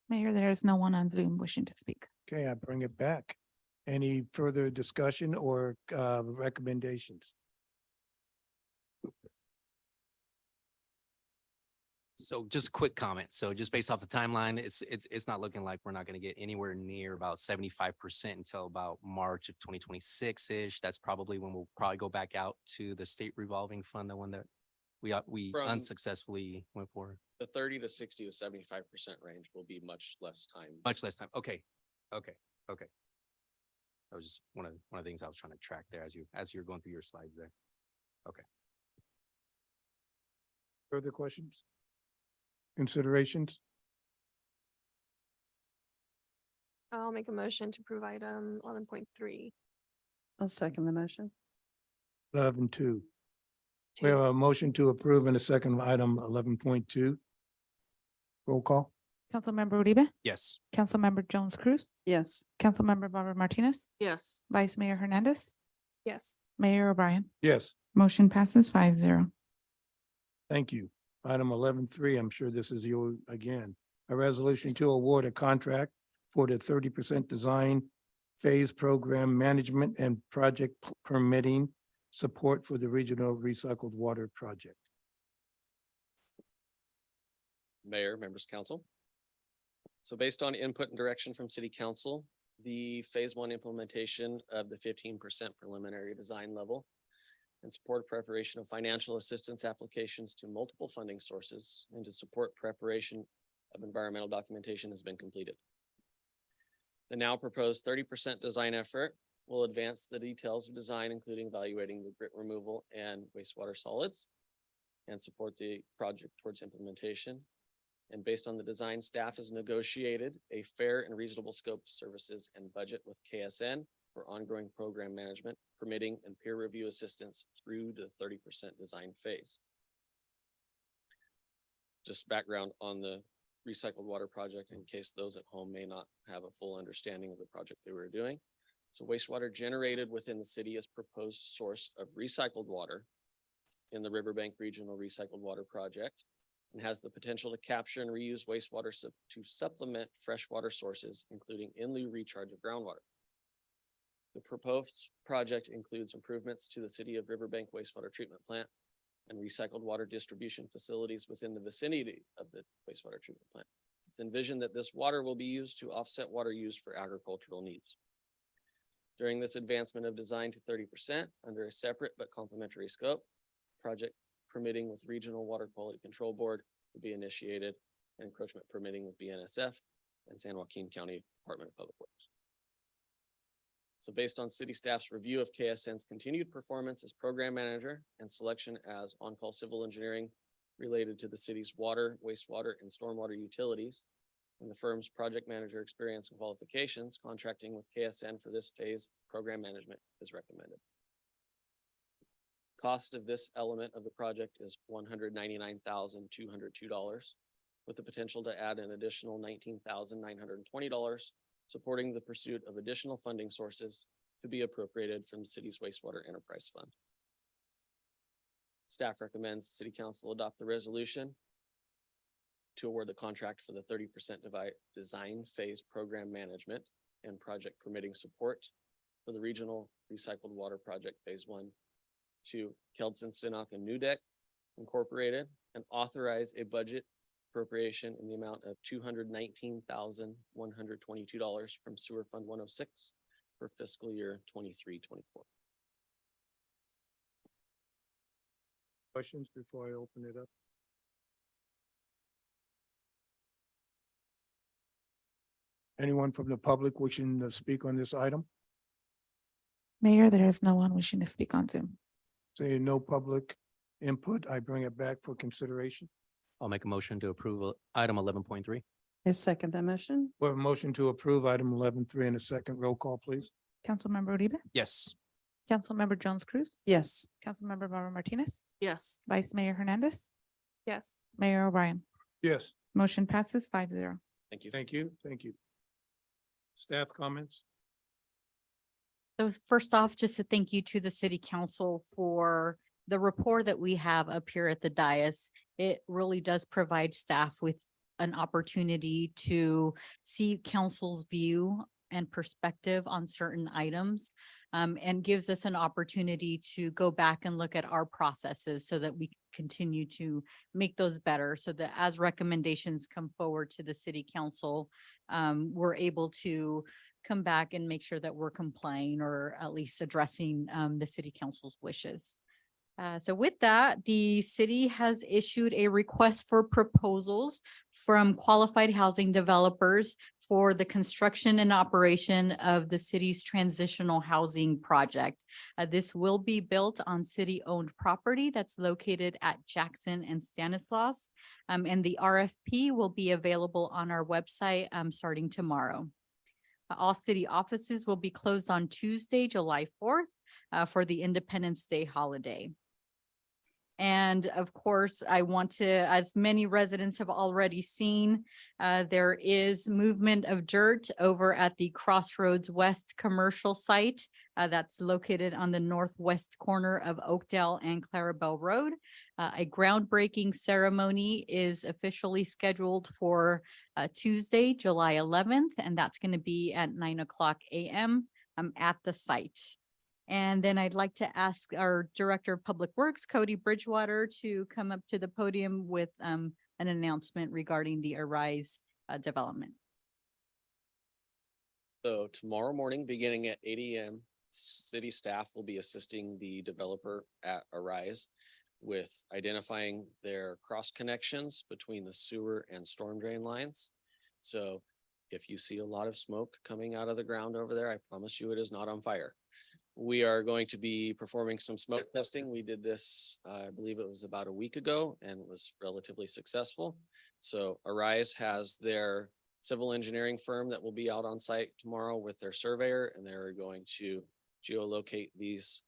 Mayor, there is no one on Zoom wishing to speak. Okay, I bring it back. Any further discussion or recommendations? So just quick comment. So just based off the timeline, it's not looking like we're not going to get anywhere near about 75% until about March of 2026-ish. That's probably when we'll probably go back out to the state revolving fund, the one that we From- unsuccessfully went for. The 30 to 60 to 75% range will be much less time. Much less time. Okay. That was just one of the things I was trying to track there as you're going through your slides there. Okay. Further questions? Considerations? I'll make a motion to approve item 11.3. I'll second the motion. 11.2. We have a motion to approve in a second item 11.2. Roll call. Councilmember Uribe, Yes. Councilmember Jones Cruz, Yes. Councilmember Barbara Martinez, Yes. Vice Mayor Hernandez, Yes. Mayor O'Brien. Yes, Motion passes 5-0. thank you. Item 11.3, I'm sure this is you again. A resolution to award a contract for the 30% design phase program management and project permitting support for the regional recycled water project. Mayor, members of council. So based on input and direction from city council, the phase 1 implementation of the 15% preliminary design level and support preparation of financial assistance applications to multiple funding sources and to support preparation of environmental documentation has been completed. The now proposed 30% design effort will advance the details of design, including evaluating the grit removal and wastewater solids, and support the project towards implementation. And based on the design, staff has negotiated a fair and reasonable scope of services and budget with KSN for ongoing program management, permitting and peer review assistance through the 30% design phase. Just background on the recycled water project in case those at home may not have a full understanding of the project they were doing. So wastewater generated within the city is proposed source of recycled water in the Riverbank Regional Recycled Water Project, and has the potential to capture and reuse wastewater to supplement freshwater sources, including in lieu recharge of groundwater. The proposed project includes improvements to the city of Riverbank wastewater treatment plant and recycled water distribution facilities within the vicinity of the wastewater treatment plant. It's envisioned that this water will be used to offset water used for agricultural needs. During this advancement of design to 30% under a separate but complementary scope, project permitting with Regional Water Quality Control Board will be initiated, and encroachment permitting with BNSF and San Joaquin County Department of Public Works. So based on city staff's review of KSN's continued performance as program manager and selection as on-call civil engineering related to the city's water, wastewater, and stormwater utilities, and the firm's project manager experience and qualifications, contracting with KSN for this phase program management is recommended. Cost of this element of the project is $199,202, with the potential to add an additional $19,920, supporting the pursuit of additional funding sources to be appropriated from the city's wastewater enterprise fund. Staff recommends the city council adopt the resolution to award the contract for the 30% design phase program management and project permitting support for the regional recycled water project phase 1 to Keldson, Stenock, and Newdeck Incorporated and authorize a budget appropriation in the amount of $219,122 from Sewer Fund 106 for fiscal year 23-24. Questions before I open it up? Anyone from the public wishing to speak on this item? Mayor, there is no one wishing to speak on Zoom. Saying no public input, I bring it back for consideration. I'll make a motion to approve item 11.3. I second that motion. We have a motion to approve item 11.3 in a second. Roll call, please. Councilmember Uribe, Yes. Councilmember Jones Cruz, Yes. Councilmember Barbara Martinez, Yes. Vice Mayor Hernandez, Yes. Mayor O'Brien. Yes. Motion passes 5-0. Thank you. Thank you. Thank you. Staff comments? So first off, just a thank you to the city council for the rapport that we have up here at the dais. It really does provide staff with an opportunity to see council's view and perspective on certain items, and gives us an opportunity to go back and look at our processes so that we continue to make those better, so that as recommendations come forward to the city council, we're able to come back and make sure that we're complying or at least addressing the city council's wishes. So with that, the city has issued a request for proposals from qualified housing developers for the construction and operation of the city's transitional housing project. This will be built on city-owned property that's located at Jackson and Stanislaus. And the RFP will be available on our website starting tomorrow. All city offices will be closed on Tuesday, July 4th for the Independence Day holiday. And of course, I want to, as many residents have already seen, there is movement of dirt over at the Crossroads West commercial site that's located on the northwest corner of Oakdale and Clarabelle Road. A groundbreaking ceremony is officially scheduled for Tuesday, July 11th, and that's going to be at 9:00 a.m. At the site. And then I'd like to ask our Director of Public Works, Cody Bridgewater, to come up to the podium with an announcement regarding the Authorize development. So tomorrow morning, beginning at 8 a.m., city staff will be assisting the developer at Authorize with identifying their cross connections between the sewer and storm drain lines. So if you see a lot of smoke coming out of the ground over there, I promise you it is not on fire. We are going to be performing some smoke testing. We did this, I believe it was about a week ago, and it was relatively successful. So Authorize has their civil engineering firm that will be out on site tomorrow with their surveyor, and they're going to geolocate these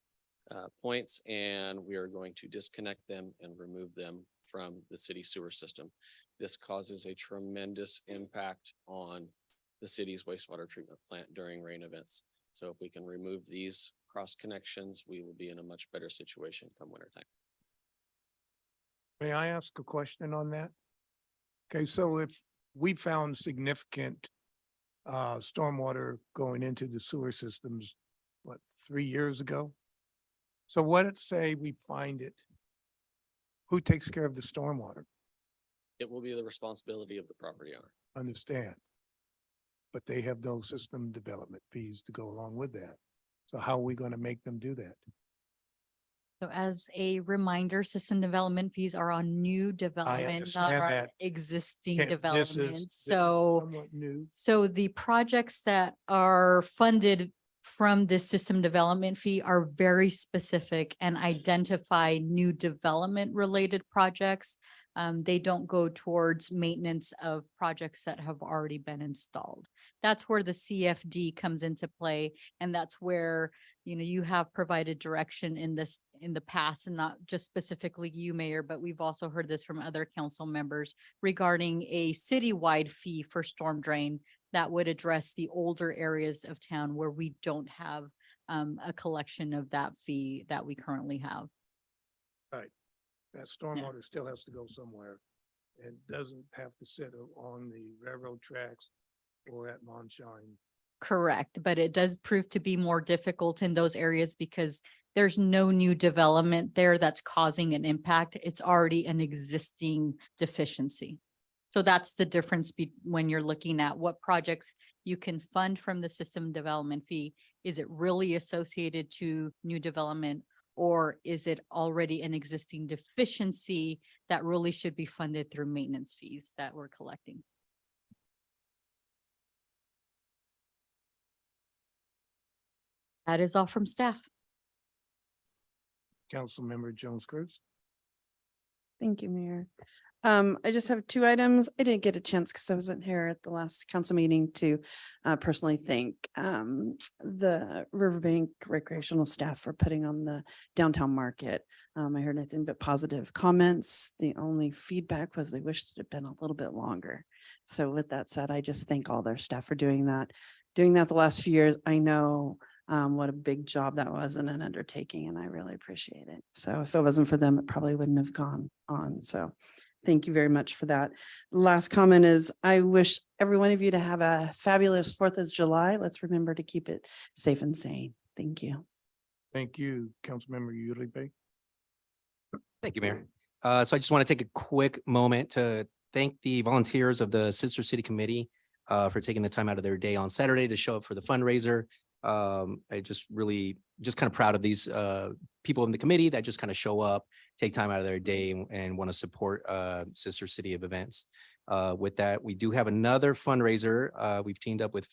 points, and we are going to disconnect them and remove them from the city sewer system. This causes a tremendous impact on the city's wastewater treatment plant during rain events. So if we can remove these cross connections, we will be in a much better situation come winter time. May I ask a question on that? Okay, so if we found significant stormwater going into the sewer systems, what, 3 years ago? So what if, say we find it? Who takes care of the stormwater? It will be the responsibility of the property owner. Understand. But they have those system development fees to go along with that. So how are we going to make them do that? So as a reminder, system development fees are on new development, not understand on that. existing This is developments. So somewhat new. So the projects that are funded from this system development fee are very specific and identify new development related projects. They don't go towards maintenance of projects that have already been installed. That's where the CFD comes into play. And that's where, you know, you have provided direction in this in the past, and not just specifically you, Mayor, but we've also heard this from other council members regarding a citywide fee for storm drain that would address the older areas of town where we don't have a collection of that fee that we currently have. Right. That stormwater still has to go somewhere and doesn't have to sit on the railroad tracks or at Moonshine. Correct, but it does prove to be more difficult in those areas because there's no new development there that's causing an impact. It's already an existing deficiency. So that's the difference when you're looking at what projects you can fund from the system development fee. Is it really associated to new development, or is it already an existing deficiency that really should be funded through maintenance fees that we're collecting? That is all from staff. Councilmember Jones Cruz. Thank you, Mayor. I just have two items. I didn't get a chance because I wasn't here at the last council meeting to personally thank the Riverbank recreational staff for putting on the downtown market. I heard nothing but positive comments. The only feedback was they wished it had been a little bit longer. So with that said, I just thank all their staff for doing that. Doing that the last few years, I know what a big job that was and an undertaking, and I really appreciate it. So if it wasn't for them, it probably wouldn't have gone on. So thank you very much for that. Last comment is I wish every one of you to have a fabulous 4th of July. Let's remember to keep it safe and sane. Thank you. Thank you, Councilmember Uribe. Thank you, Mayor. So I just want to take a quick moment to thank the volunteers of the Sister City Committee for taking the time out of their day on Saturday to show up for the fundraiser. I just kind of proud of these people in the committee that just kind of show up, take time out of their day and want to support Sister City of events. With that, we do have another fundraiser. We've teamed up with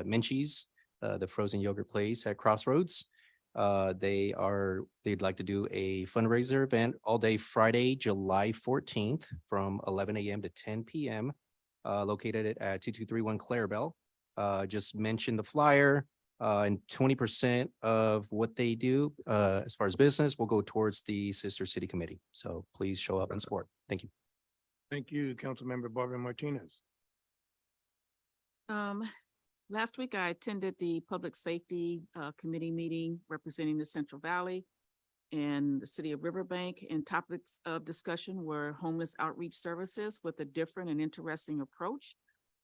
Minchie's, the frozen yogurt place at Crossroads. They'd like to do a fundraiser event all day Friday, July 14th from 11 a.m. to 10 p.m. Located at 2231 Clarabelle. Just mention the flyer. And 20% of what they do as far as business will go towards the Sister City Committee. So please show up and support. Thank you. Thank you, Councilmember Barbara Martinez. Last week I attended the Public Safety Committee meeting representing the Central Valley and the city of Riverbank, and topics of discussion were homeless outreach services with a different and interesting approach,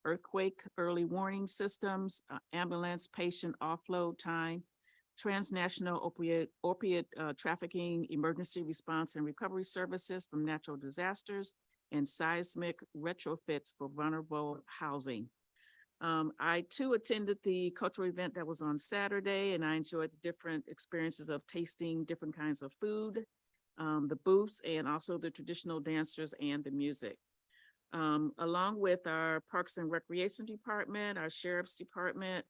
earthquake early warning systems, ambulance patient offload time, transnational opiate trafficking, emergency response and recovery services from natural disasters, and seismic retrofits for vulnerable housing. I too attended the cultural event that was on Saturday, and I enjoyed the different experiences of tasting different kinds of food, the booths, and also the traditional dancers and the music. Along with our Parks and Recreation Department, our Sheriff's Department,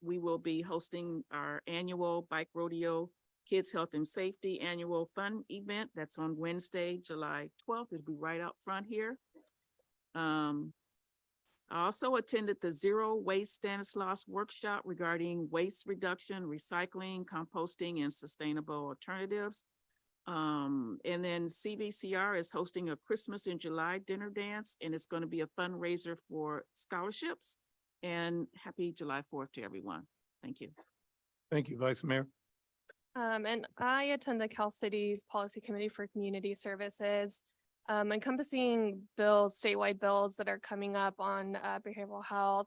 we will be hosting our annual Bike Rodeo Kids Health and Safety Annual Fun Event. That's on Wednesday, July 12th. It'll be right out front here. I also attended the Zero Waste Stanislaus workshop regarding waste reduction, recycling, composting, and sustainable alternatives. And then CBCR is hosting a Christmas in July dinner dance, and it's going to be a fundraiser for scholarships. And happy July 4th to everyone. Thank you. Thank you, Vice Mayor. And I attend the Cal City's Policy Committee for Community Services, encompassing bills, statewide bills that are coming up on behavioral health,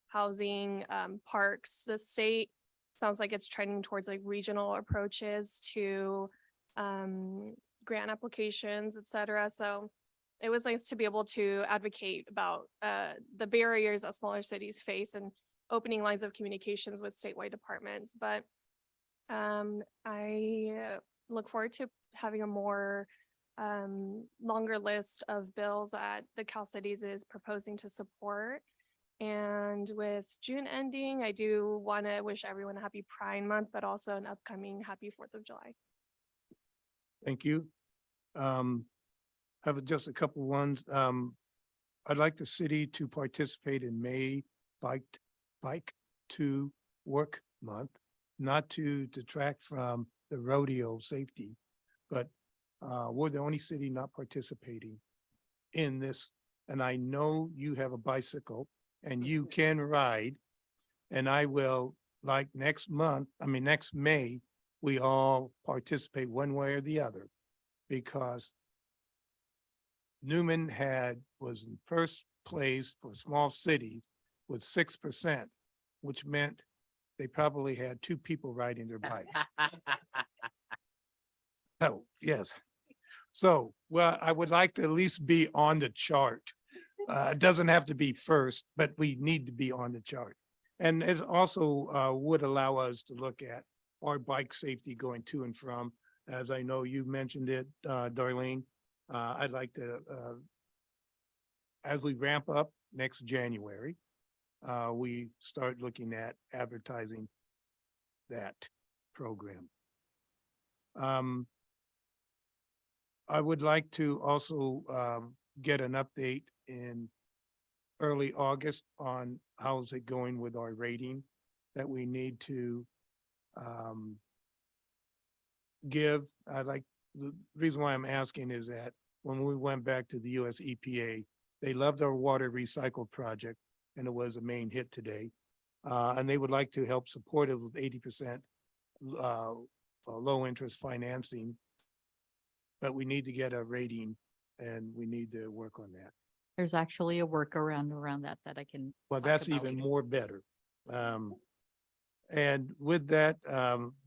housing, parks. The state sounds like it's trending towards like regional approaches to grant applications, et cetera. So it was nice to be able to advocate about the barriers that smaller cities face and opening lines of communications with statewide departments. But I look forward to having a more longer list of bills that the Cal Cities is proposing to support. And with June ending, I do want to wish everyone a happy Pride Month, but also an upcoming happy 4th of July. Thank you. Have just a couple ones. I'd like the city to participate in May Bike to Work Month, not to detract from the rodeo safety, but we're the only city not participating in this. And I know you have a bicycle and you can ride, and I will, like next May, we all participate one way or the other, because Newman was in first place for small cities with 6%, which meant they probably had 2 people riding their bike. Oh, yes. So, well, I would like to at least be on the chart. It doesn't have to be first, but we need to be on the chart. And it also would allow us to look at our bike safety going to and from. As I know you mentioned it, Darlene, I'd like to, as we ramp up next January, we start looking at advertising that program. I would like to also get an update in early August on how's it going with our rating that we need to give. The reason why I'm asking is that when we went back to the US EPA, they loved our water recycle project, and it was a main hit today. And they would like to help support it with 80% low interest financing. But we need to get a rating and we need to work on that. There's actually a workaround around that I can. Well, talk that's about even later. more better. And with that,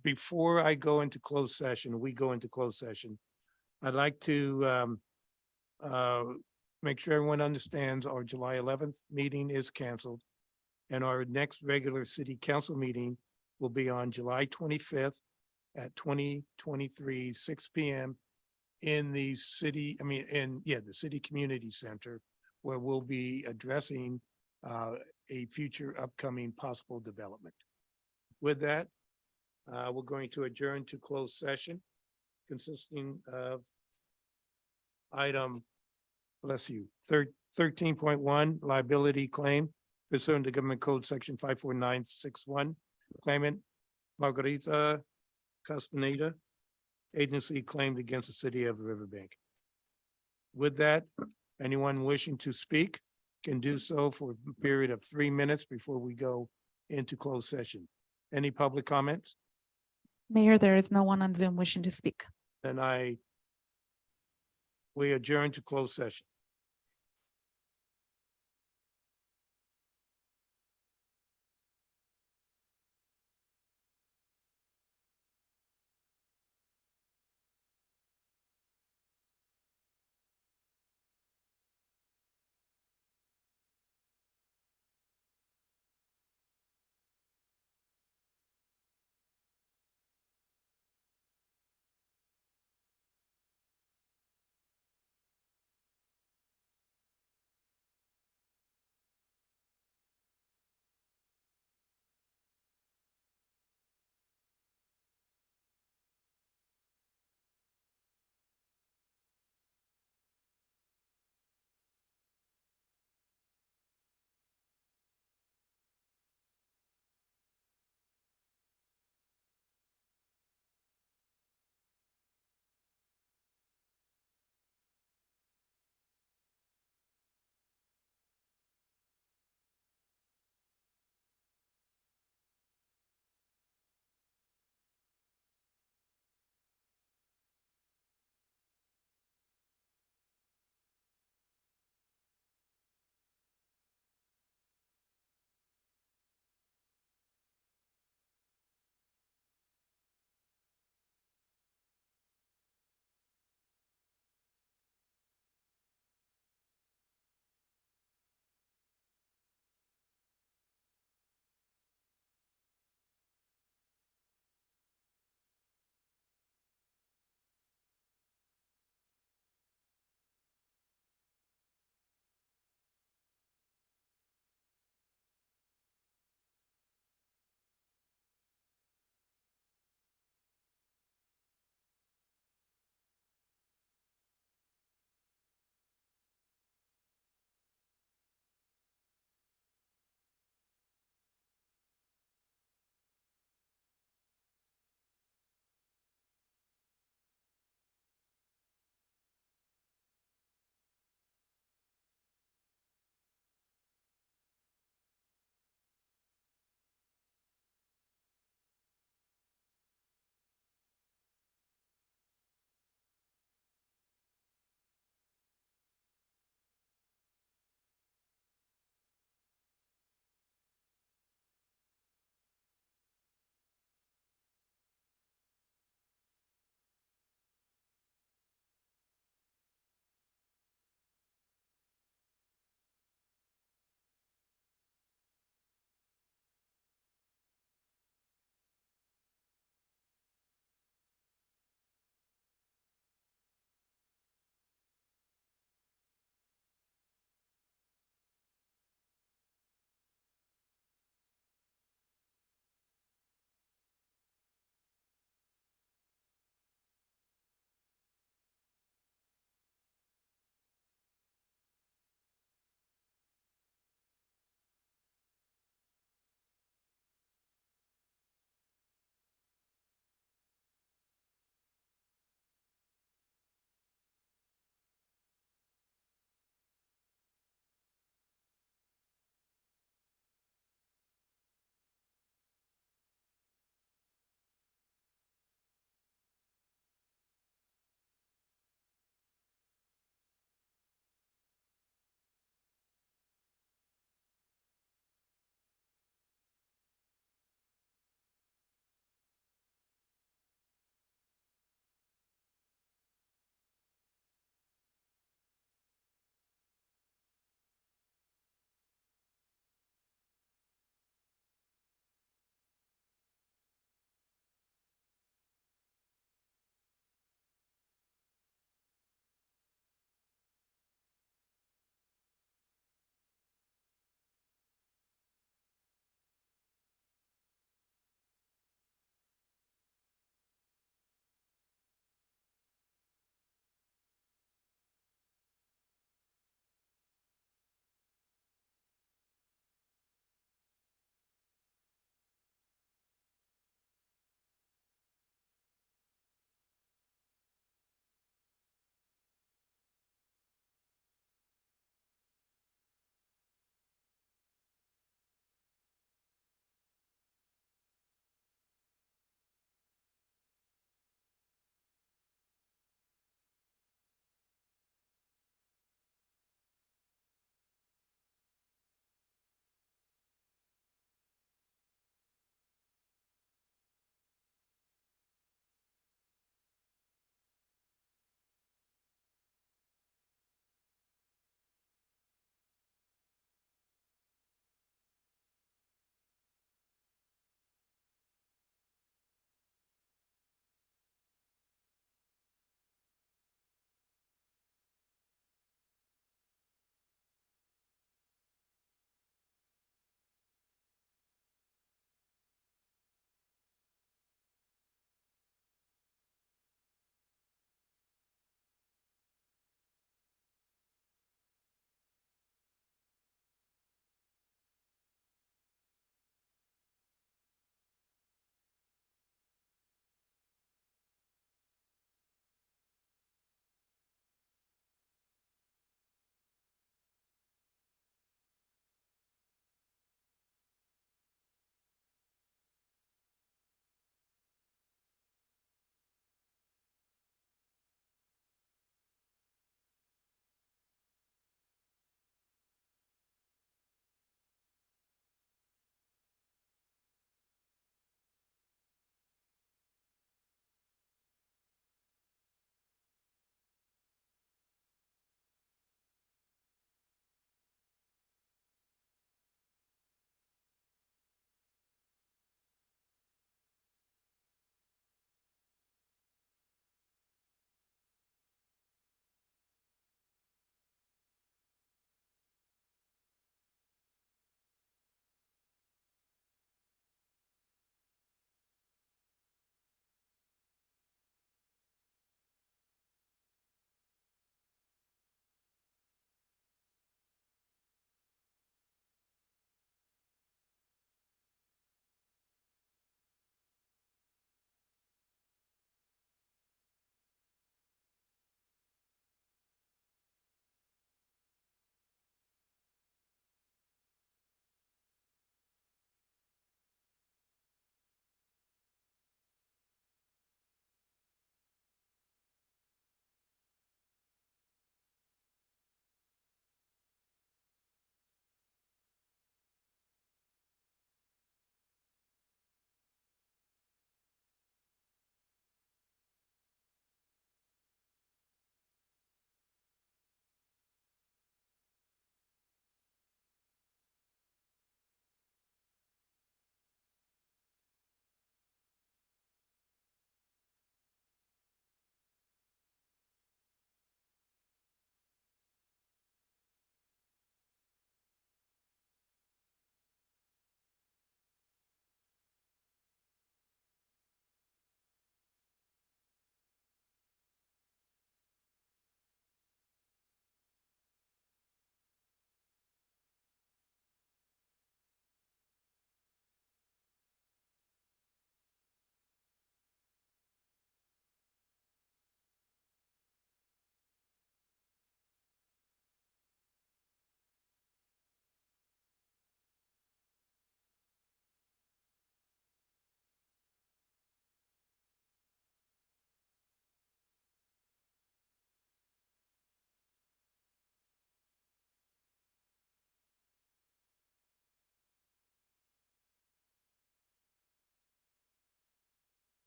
before I go into closed session, we go into closed session, I'd like to make sure everyone understands our July 11th meeting is canceled. And our next regular city council meeting will be on July 25th at 2023, 6 p.m. in the city, the city community center, where we'll be addressing a future upcoming possible development. With that, we're going to adjourn to closed session consisting of item, bless you, 13.1 liability claim pursuant to Government Code Section 54961, claimant Margarita Castaneda, agency claimed against the city of Riverbank. With that, anyone wishing to speak can do so for a period of 3 minutes before we go into closed session. Any public comments? Mayor, there is no one on Zoom wishing to speak. Then we adjourn to closed session.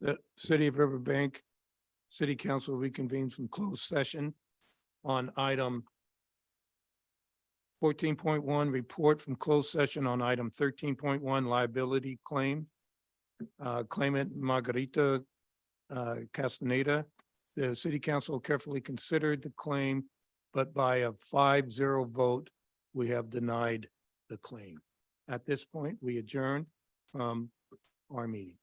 The City of Riverbank City Council reconvenes from closed session on item 14.1, report from closed session on item 13.1, liability claim. Claimant Margarita Castaneda. The City Council carefully considered the claim, but by a 5-0 vote, we have denied the claim. At this point, we adjourn from our meeting.